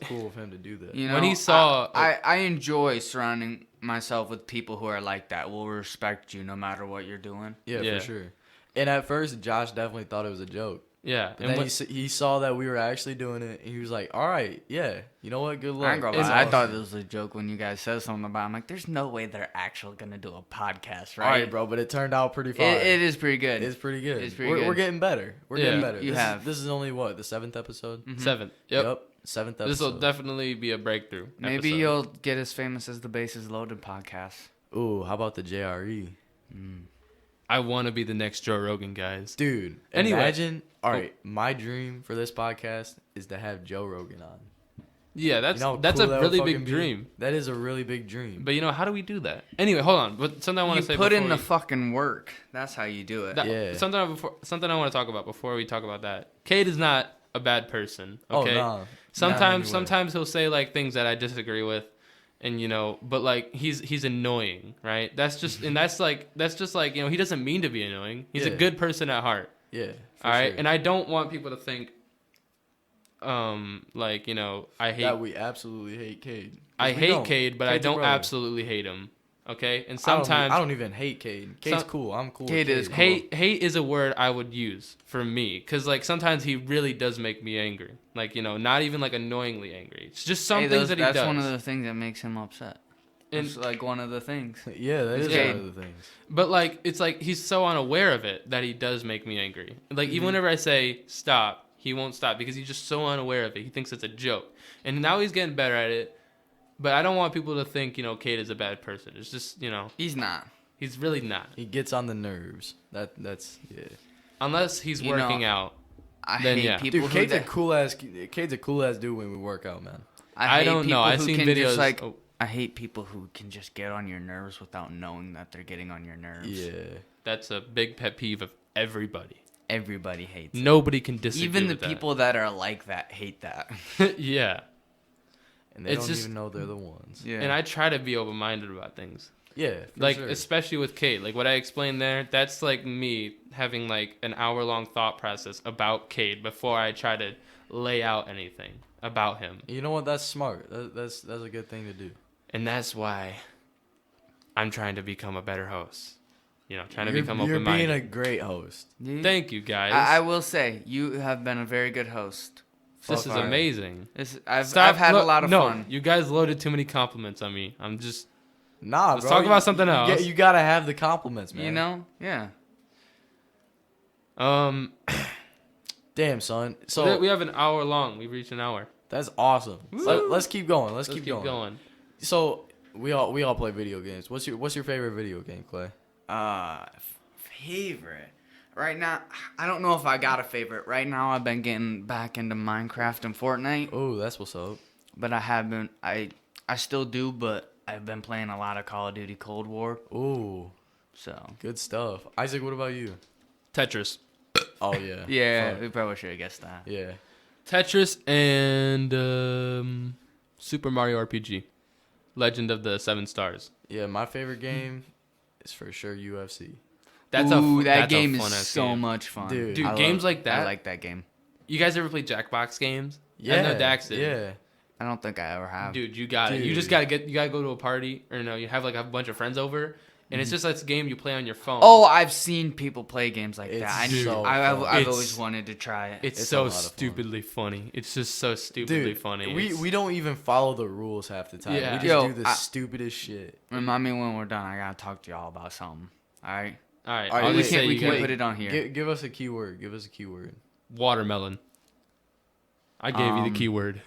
cool of him to do that. You know, When he saw- I enjoy surrounding myself with people who are like that. Will respect you no matter what you're doing. Yeah, Yeah. for sure. And at first, Josh definitely thought it was a joke. Yeah, And then he saw that we were actually doing it, and he was like, "All right, yeah, you know what? Good luck." I ain't gonna It's lie, I awesome. thought this was a joke when you guys said something about it. I'm like, there's no way they're actually gonna do a podcast, All right? right, bro, but it turned out pretty fine. It is pretty good. It's pretty good. It's pretty We're good. getting better. We're Yeah. getting better. You have. This is only what, the 7th episode? 7th. Yep. 7th episode. This will definitely be a breakthrough. Maybe episode. you'll get as famous as the Bases Loaded podcast. Ooh, how about the JRE? I want to be the next Joe Rogan, guys. Dude, Anyway. imagine. All right, my dream for this podcast is to have Joe Rogan on. Yeah, that's You know how that's cool a that would really fucking big be? dream. That is a really big dream. But you know, how do we do that? Anyway, hold on. But something I want You to say. put in before the we- fucking work. That's how you do it. Yeah. Something I want to talk about before we talk about that. Cade is not a bad person. Okay. Oh, nah. Sometimes he'll say like things that I disagree with, and you know, but like he's annoying, right? That's just like you know, he doesn't mean to be annoying. He's a Yeah. good person at heart. Yeah. All right, sure. and I don't want people to think, like you know, I hate that we absolutely hate Cade. 'Cause I we hate don't. Cade, but I Cade's a don't brother. absolutely hate him. Okay, and I don't e- sometimes I don't even hate Cade. Cade's Some- cool. I'm cool. Cade with is Cade. cool. hate is a word I would use for me, cause like sometimes he really does make me angry. Like you know, not even like annoyingly angry. It's just some Hey, things that he that's does. one of the things that makes him upset. And- It's like one of the things. Yeah, that is Cade. one of the things. But like it's like he's so unaware of it that he does make me angry. Like even whenever I say stop, he won't stop because he's just so unaware of it. He thinks it's a joke. And now he's getting better at it. But I don't want people to think, you know, Cade is a bad person. It's just, you know, He's not. he's really not. He gets on the nerves. That's yeah. Unless he's You know, working out. I Then, hate yeah. people Dude, who Cade's a that- cool ass. Cade's a cool ass dude when we work out, man. I hate don't know. people I've who seen can videos. just, like, oh, I hate people who can just get on your nerves without knowing that they're getting on your nerves. Yeah. that's a big pet peeve of everybody. Everybody hates it. Nobody can disagree Even the with that. people that are like that hate that. Yeah. And they It's don't just- even know they're the ones. Yeah. And I try to be open-minded about things. Yeah. For Like sure. especially with Kate, like what I explained there, that's like me having like an hour-long thought process about Cade before I try to lay out anything about him. You know what? That's smart. That's a good thing to do. And that's why I'm trying to become a better host. You know, trying to You're- become You're open-minded. being a great host. Thank you, guys. I will say you have been a very good host. this Fuck is right. amazing. I've had a lot of no, fun. you guys loaded too many compliments on me. I'm just Nah, Let's bro. talk about something you else. You gotta have the compliments, man. You know? Yeah. Damn, son. So we have an hour long. We've reached an hour. that's awesome. Let's keep going. Let's keep going. So we all play video games. What's your favorite video game, Clay? Favorite. Right now, I don't know if I got a favorite. Right now, I've been getting back into Minecraft and Fortnite, Oh, that's what's up. but I have been. I still do, but I've been playing a lot of Call of Duty Cold War. Ooh, So good stuff. Isaac, what about you? Tetris. Oh yeah. yeah, Fuck. we probably should have guessed that. Yeah. Tetris and Super Mario RPG. Legend of the Seven Stars. Yeah, my favorite game is for sure UFC. That's Ooh, that that's a game is fun-ass so game. much fun, Dude, Dude, I games love- like that. I like that game. You guys ever play Jackbox games? Yeah. I know Dax did. Yeah. I don't think I ever have. Dude, you got it. You just Dude. you gotta go to a party, or no, you have like a bunch of friends over, and it's just like this game you play on your phone. Oh, I've seen people play games like It's that. I so I've fun. It's- always wanted to try it. it's it's a so lot of fun. stupidly funny. It's just so stupidly Dude, funny. we It's- don't even follow the rules half the time. Yeah. We just Yo, do the I- stupidest shit. Remind me when we're done. I gotta talk to y'all about something. All right. all right. All right, I'll wait, just say we you can't got put it on here. Give us a keyword. Give us a keyword. watermelon. I gave you the keyword.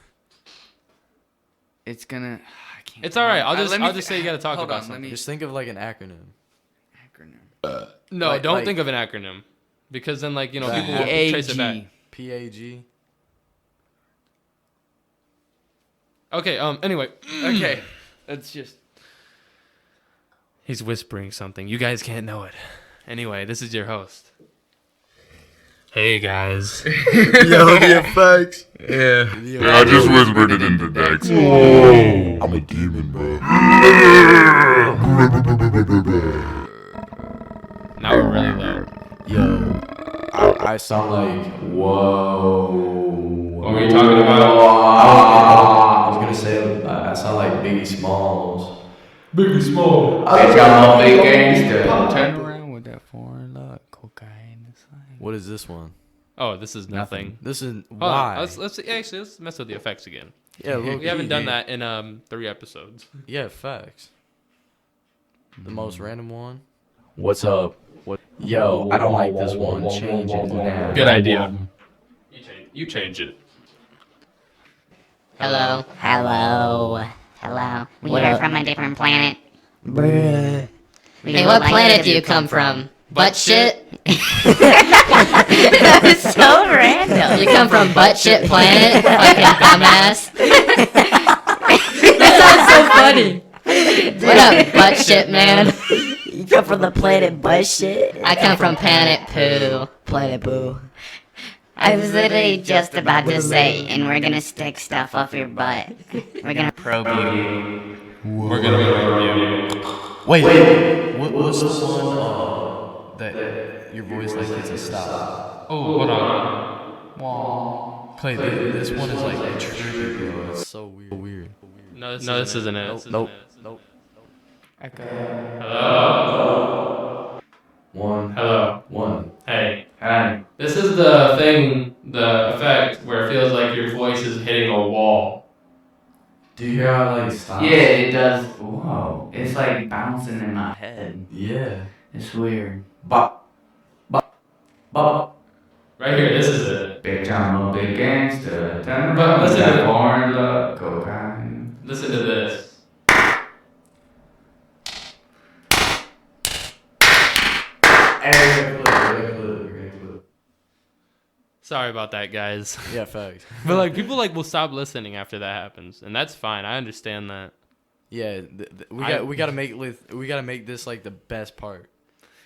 It's gonna. I can't. It's all right. I'll let me just say you gotta talk hold about on, something. Let me, Just think of like an acronym. acronym. No, Like- don't like- think of an acronym, because then like you know The people will AG. trace it back. PAG. Okay. Anyway, Okay. That's just. he's whispering something. You guys can't know it. Anyway, this is your host. Hey guys. Yo, the effects. Yeah. I just whispered it into Dex. Whoa. I'm a demon, bro. Now we're really low. Yo, I sound like whoa. What were you talking about? I was gonna say I sound like Biggie Smalls. Biggie Small. Bitch, I'm a big gangster. Turn around with that foreign look. Cocaine. What is this one? Oh, this is nothing. This is Hold why. on, let's mess with the effects again. Yeah, look, We haven't done that in 3 episodes. Yeah, facts. The most random one. What's up? What? Yo, I don't like this one. Change it now. Good idea. You change it. Hello. Hello. Hello. We are from a different planet. Bruh. Hey, what planet do you come from? Butt shit? That was so random. You come from butt shit planet? Fucking dumbass. That sounds so funny. What up, butt shit man? You come from the planet butt shit? I come from Planet Poo. Planet boo. I was literally just about to say, and we're gonna stick stuff up your butt. We're gonna Probe you. We're gonna review. Wait. What was the one that your voice like hits a stop? Oh, hold on. Clay, this one is like trippy, bro. It's so weird. No, this isn't it. Nope. Echo. Hello. One. Hello. One. Hey. Hi. This is the thing, the effect where it feels like your voice is hitting a wall. Do you hear how it like stops? Yeah, it does. Whoa. It's like bouncing in my head. Yeah. It's weird. Bop. Bop. Bop. Right here, this is it. Bitch, I'm a big gangster. Turn But around with listen that to- foreign look. Cocaine. Listen to this. Sorry about that, guys. Yeah, facts. But like people like will stop listening after that happens, and that's fine. I understand that. Yeah, we gotta make this like the best part.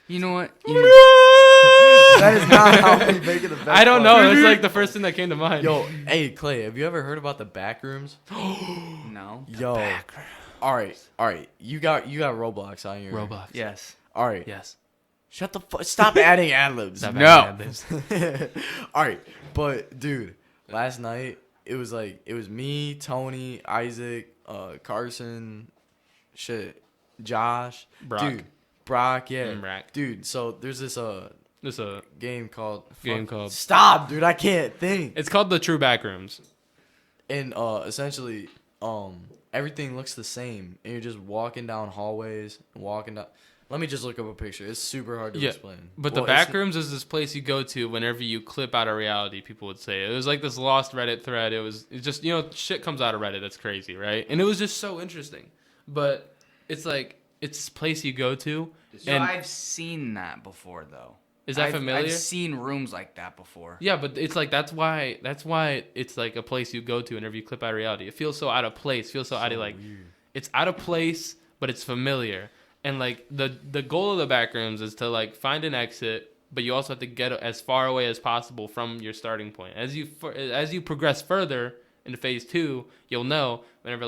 You know what? That is not how we make it the best. I don't part. know. It's like the first thing that came to mind. Yo, hey Clay, have you ever heard about the back rooms? No. Yo, all right. You got Roblox on your Roblox. Yes. All right, Yes. shut the fuck. Stop adding ad libs. Stop No. adding ad-libs. All right, but dude, last night it was me, Tony, Isaac, Carson, Josh, Brock. dude, Brock, yeah, And Brock. dude. So there's this This game called Stop, dude, I can't think. It's called the True Backrooms. And essentially, everything looks the same, and you're just walking down hallways, walking down. Let me just look up a picture. It's super hard to explain. But Well, the it's- Backrooms is this place you go to whenever you clip out of reality, people would say. It was like this lost Reddit thread. It's just, shit comes out of Reddit that's crazy, right? And it was just so interesting. But it's like, it's this place you go to. So And I've seen that before, though. is that I've familiar? I've seen rooms like that before. Yeah, but it's like that's why it's like a place you go to whenever you clip out of reality. It feels so out of place. Feels so out of like weird. it's out of place, but it's familiar. And like the goal of the Backrooms is to like find an exit, but you also have to get as far away as possible from your starting point. As you progress further into phase 2, you'll know whenever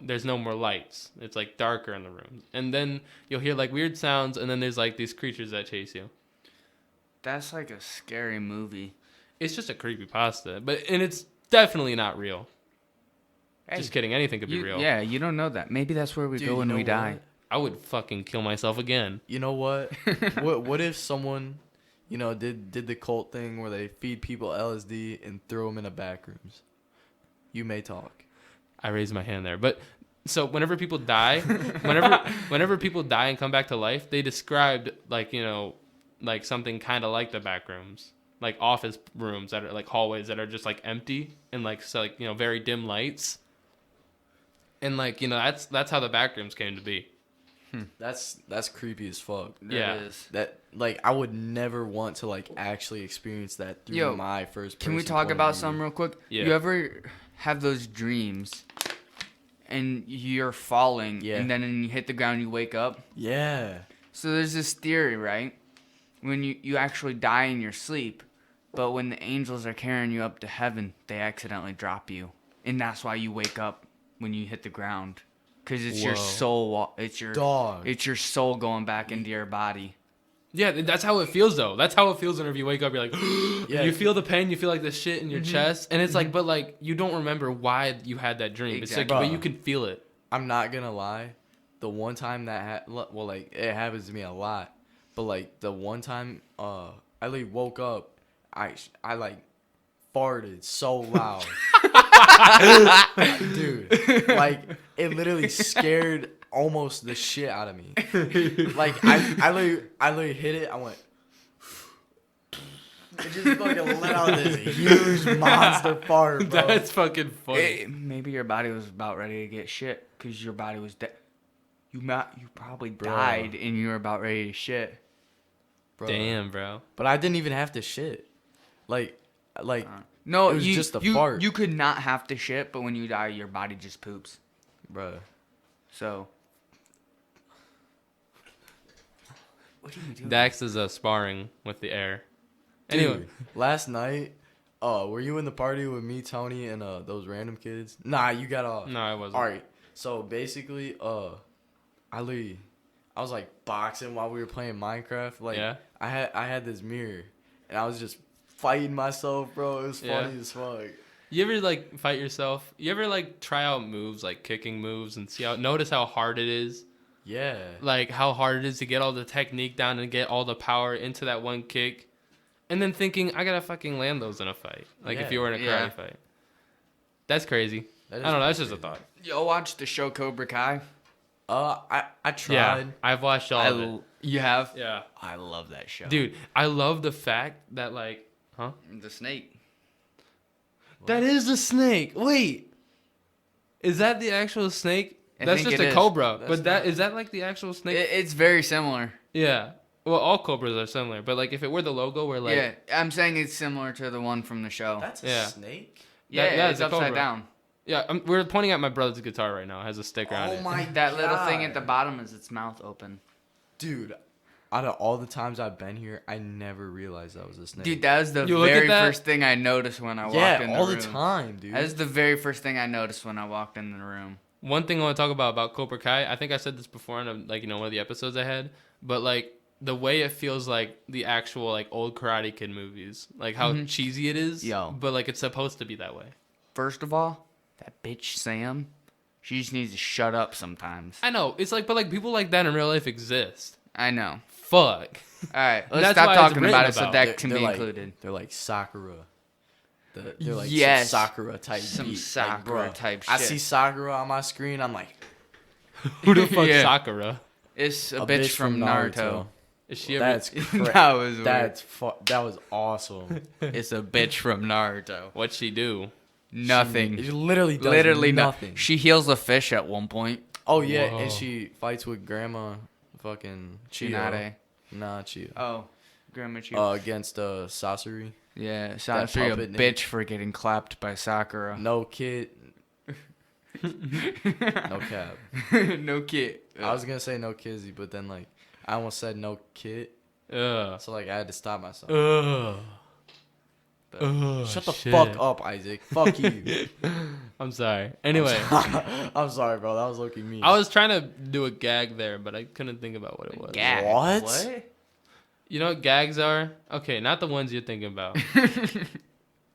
there's no more lights. It's like darker in the rooms, and then you'll hear like weird sounds, and then there's like these creatures that chase you. That's like a scary movie. It's just a creepypasta, and it's definitely not real. Hey, Just kidding. Anything could be real. Yeah, you don't know that. Maybe that's where we Dude, go when you know we die. what? I would fucking kill myself again. You know what? what if someone, did the cult thing where they feed people LSD and throw them in a back rooms? You may talk. I raised my hand there. But so whenever people die, whenever people die and come back to life, they described like something kind of like the back rooms, like office rooms that are like hallways that are just like empty and very dim lights. And that's how the back rooms came to be. That's creepy as fuck. Yeah. It is. That I would never want to actually experience that through Yo, my first. Can we person talk point of about view. something real quick? Yeah. You ever have those dreams and you're falling Yeah. and then you hit the ground, you wake up? Yeah. So there's this theory, right? When you actually die in your sleep, But when the angels are carrying you up to heaven, they accidentally drop you. And that's why you wake up when you hit the ground. Because it's your Whoa. soul. It's your Dog. It's your soul going back into your body. Yeah, that's how it feels though. That's how it feels whenever you wake up. You're like, Yeah. you feel the pain. You feel like the shit in your chest, and it's like, but like you don't remember why you had that dream. It's Exactly. like, but you can feel it. I'm not gonna lie. The one time that well, like it happens to me a lot, but like the one time I like woke up, I like farted so loud, dude. Like it literally scared almost the shit out of me. Like I literally hit it. I went. It just fucking let out this huge monster fart, bro. That's fucking funny. Maybe your body was about ready to get shit because your body was dead. You probably Bro. died and you were about ready to shit. Bro. Damn, bro. But I didn't even have to shit. Like. No, It was just a fart. You could not have to shit, but when you die, your body just poops. Bro. So. What are you doing? Dax is sparring with the air. Anyway, Dude, last night, were you in the party with me, Tony, and those random kids? Nah, you got off. no, I wasn't. All right. So basically, I was like boxing while we were playing Minecraft. Like, Yeah. I had this mirror, and I was just fighting myself, bro. It was Yeah. funny as fuck. You ever like fight yourself? You ever like try out moves, like kicking moves, and notice how hard it is? Yeah. Like how hard it is to get all the technique down and get all the power into that one kick, and then thinking I gotta fucking land those in a fight. Like if Yeah. you were in a karate Yeah. fight. That's crazy. That is I don't know. That's pretty just a crazy. thought. Yo, watch the show Cobra Kai. I tried. Yeah, I've watched all of it. You have? Yeah, I love that show. dude, I love the fact that like, huh? The snake. That is a snake. Wait, is that the actual snake? I That's think just it a is. cobra. That's But that is that like the actual snake? It's very similar. Yeah. Well, all cobras are similar, but like if it were the logo, where like Yeah, I'm saying it's similar to the one from the show. That's a Yeah. snake. yeah, yeah, it's it's a upside cobra. down. yeah, we're pointing at my brother's guitar right now. It has a sticker on Oh it. my That little thing at the God. bottom is its mouth open. Dude, out of all the times I've been here, I never realized that was a snake. Dude, that was the You look at very that- first thing I noticed when I walked yeah, in the all room. the time, dude. That was the very first thing I noticed when I walked in the room. One thing I want to talk about Cobra Kai. I think I said this before in one of the episodes I had, but like the way it feels like the actual like old Karate Kid movies, like how cheesy it is. Yo. But like it's supposed to be that way. First of all, that bitch Sam, she just needs to shut up sometimes. I know. It's like, but like people like that in real life exist. I know. Fuck. All right, let's That's stop why it's talking written about it so about. that can They're be like, included. They're like Sakura. They're like Yes. some Sakura type Some beat. Sakura Like, bro, type I shit. see Sakura on my screen. I'm like, Who the fuck Yeah. Sakura? It's a bitch from Naruto. Is she ever? That's That was weird. that was awesome. It's a bitch from Naruto. What'd she do? Nothing. It literally does Literally nothing. She heals a fish at one point. Oh yeah, Whoa. and she fights with Grandma, fucking Chio. Tsunade. Nah, Chio. Oh, Grandma Chio. Against Sasori. Yeah, Sasori a puppet nigga. bitch for getting clapped by Sakura. No kid. No cap. No kid. I was gonna say no kizzy, but then like I almost said no kid, Ugh. so like I had to stop myself. Ugh. But Ugh, shut the shit. fuck up, Isaac. Fuck you. I'm sorry. Anyway, I'm sorry, bro. That was looking mean. I was trying to do a gag there, but I couldn't think about what it was. Gag. What? You know what gags are? Okay, not the ones you're thinking about.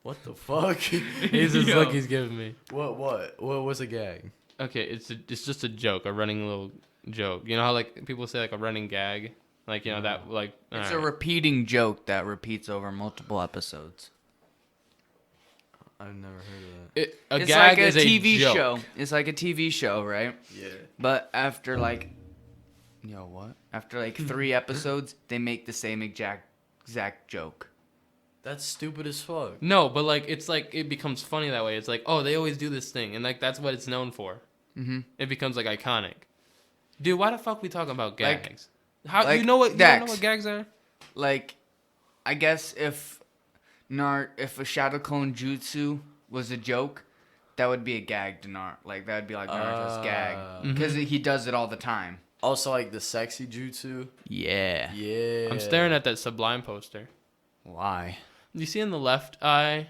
What the fuck? He's just look he's giving me. What was a gag? Okay, it's just a joke, a running little joke. You know how like people say like a running gag, like you know that like. It's alright. a repeating joke that repeats over multiple episodes. I've never heard of A It's gag like a is TV joke. show. It's like a TV show, right? that. Yeah. But after like, what? After like 3 episodes, they make the same exact joke. That's stupid as fuck. No, but like it's like it becomes funny that way. It's like oh they always do this thing, and like that's what it's known for. Mm-hmm. It becomes like iconic. Dude, why the fuck we talking about Like- gags? How like you know what you don't know Dax. what gags are? Like, I guess if a Shadow Clone Jutsu was a joke, that would be a gag to Naruto. Like that would be like Naruto's gag because he does it all the time. Also, like the sexy jutsu. Yeah. Yeah. I'm staring at that Sublime poster. Why? You see in the left eye,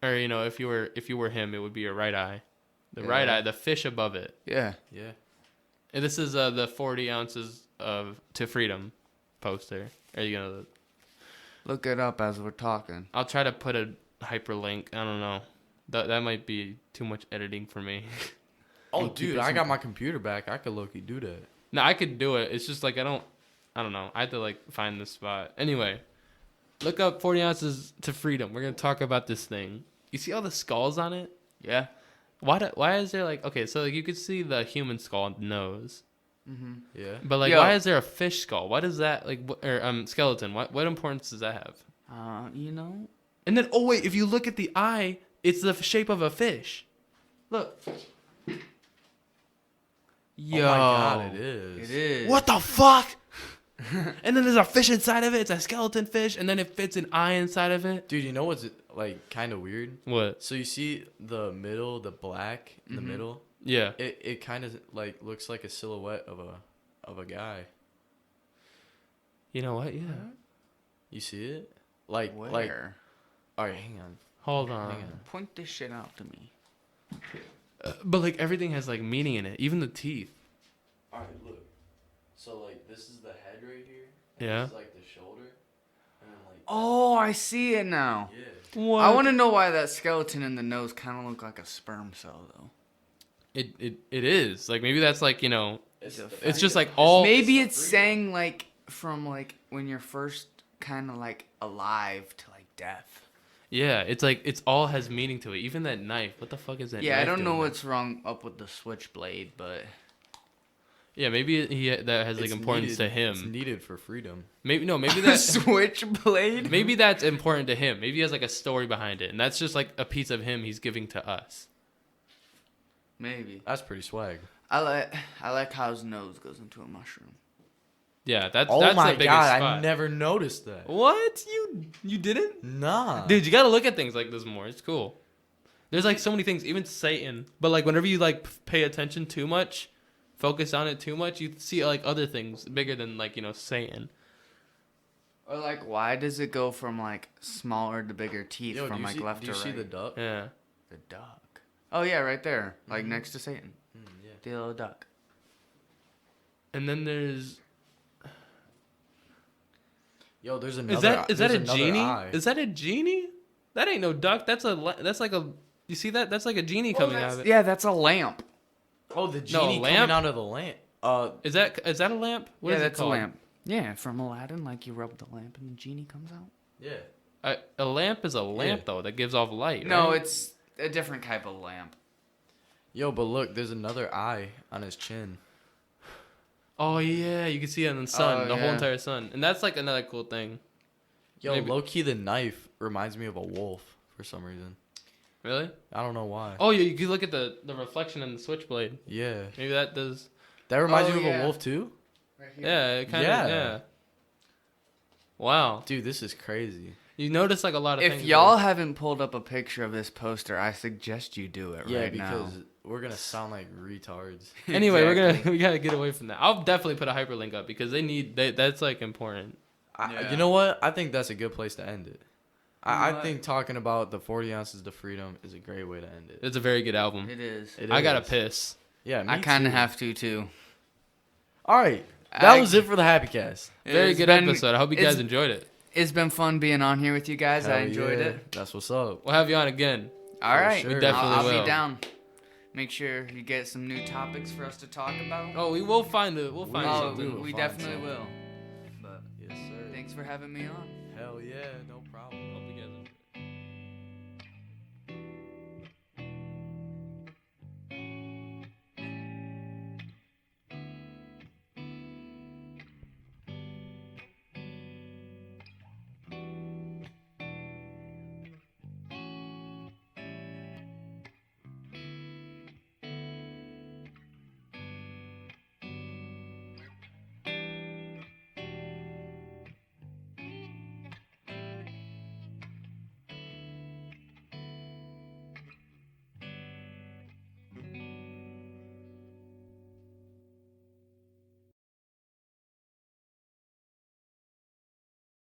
or if you were him, it would be your right eye. The right eye, the fish above it. Yeah. Yeah. And this is the 40 ounces of To Freedom poster. Are you gonna Look it up as we're talking. I'll try to put a hyperlink. I don't know. That might be too much editing for me. Oh, dude, I got my computer back. I could low-key do that. No, I could do it. It's just like I don't know. I have to like find the spot. Anyway, look up 40 ounces to freedom. We're gonna talk about this thing. You see all the skulls on it? Yeah. Why is there like okay? So like you could see the human skull and the nose, Yeah. but like Yo. why is there a fish skull? What is that like? Or skeleton? What importance does that have? And then oh wait, if you look at the eye, it's the shape of a fish. Look. Yo. Oh my god, it is. It is. What the fuck? And then there's a fish inside of it. It's a skeleton fish, and then it fits an eye inside of it. Dude, you know what's like kind of weird? What? So you see the middle, the black in the middle? Yeah. It kind of like looks like a silhouette of a guy. You know what? Yeah. You see it? Like Where? all right, hang on. Hold on. Hang on. Point this shit out to me. But like everything has like meaning in it, even the teeth. All right, look. So like this is the head right here. Yeah. This is like the shoulder. And then like Oh, I see it now. yeah. What? I want to know why that skeleton in the nose kind of look like a sperm cell, though. It is like maybe that's like It's it's just like all Maybe it's saying like from like when you're first kind of like alive to like death. yeah. It's like it's all has meaning to it. Even that knife. What the fuck is that? Yeah, I knife don't know doing? what's wrong up with the switchblade, but Yeah, maybe that has like it's importance needed- to It's him. needed for freedom. Maybe that switchblade. maybe that's important to him. Maybe he has like a story behind it, and that's just like a piece of him he's giving to us. Maybe. That's pretty swag. I like how his nose goes into a mushroom. Yeah, that's Oh that's my the biggest god, spot. I never noticed that. What you didn't? Nah. Dude, you gotta look at things like this more. It's cool. There's like so many things, even Satan. But like whenever you like pay attention too much, focus on it too much, you see like other things bigger than like Satan. Or like, why does it go from like smaller to bigger teeth Yo, from like left do to you right? see the duck? Yeah. The duck. Oh yeah, right there, like next to Satan. Yeah. The little duck. And then there's Yo, there's another. is that there's a another genie? eye. Is that a genie? That ain't no duck. That's like a. You see that? That's like a genie coming out of it. Yeah, that's a lamp. Oh, the No, a genie lamp? coming out of the lamp. Is that a lamp? What yeah, is it that's a called? lamp. Yeah, from Aladdin, like you rub the lamp and the genie comes out. Yeah. A lamp is a lamp Yeah. though that gives off light. No, right? it's a different type of lamp. Yo, but look, there's another eye on his chin. Oh yeah, you can see it in the sun, Oh, the whole yeah. entire sun, and that's like another cool thing. Yo, Maybe- low key, the knife reminds me of a wolf for some reason. Really? I don't know why. Oh yeah, you can look at the reflection in the switchblade. Yeah. Maybe that does. That reminds Oh, you of yeah. a wolf too? Yeah, it kind of. Yeah. Yeah. Wow, Dude, this is crazy. you notice like a lot of If things. y'all haven't pulled up a picture of this poster, I suggest you do it Yeah, right now. because we're gonna sound like retards. Anyway, Exactly. we gotta get away from that. I'll definitely put a hyperlink up because that's like important. Yeah. You know what? I think that's a good place to end it. You know I what? think talking about the 40 ounces to freedom is a great way to end it. It's a very good album. It is. It I gotta is. piss. Yeah, me I kind of too. have to too. All right, that I- was it for the Happy Cast. Very It's good been- episode. I hope you it's- guys enjoyed it. It's been fun being on here with you guys. I Hell enjoyed yeah. it. That's what's up. We'll have you on again. All right, sure. We definitely I'll will. be down. Make sure you get some new topics for us to talk about. Oh, we will find it. We'll find will. something. we find definitely something. will. But Yes, sir. thanks for having me on. Hell yeah, no problem. Hope you guys enjoyed it.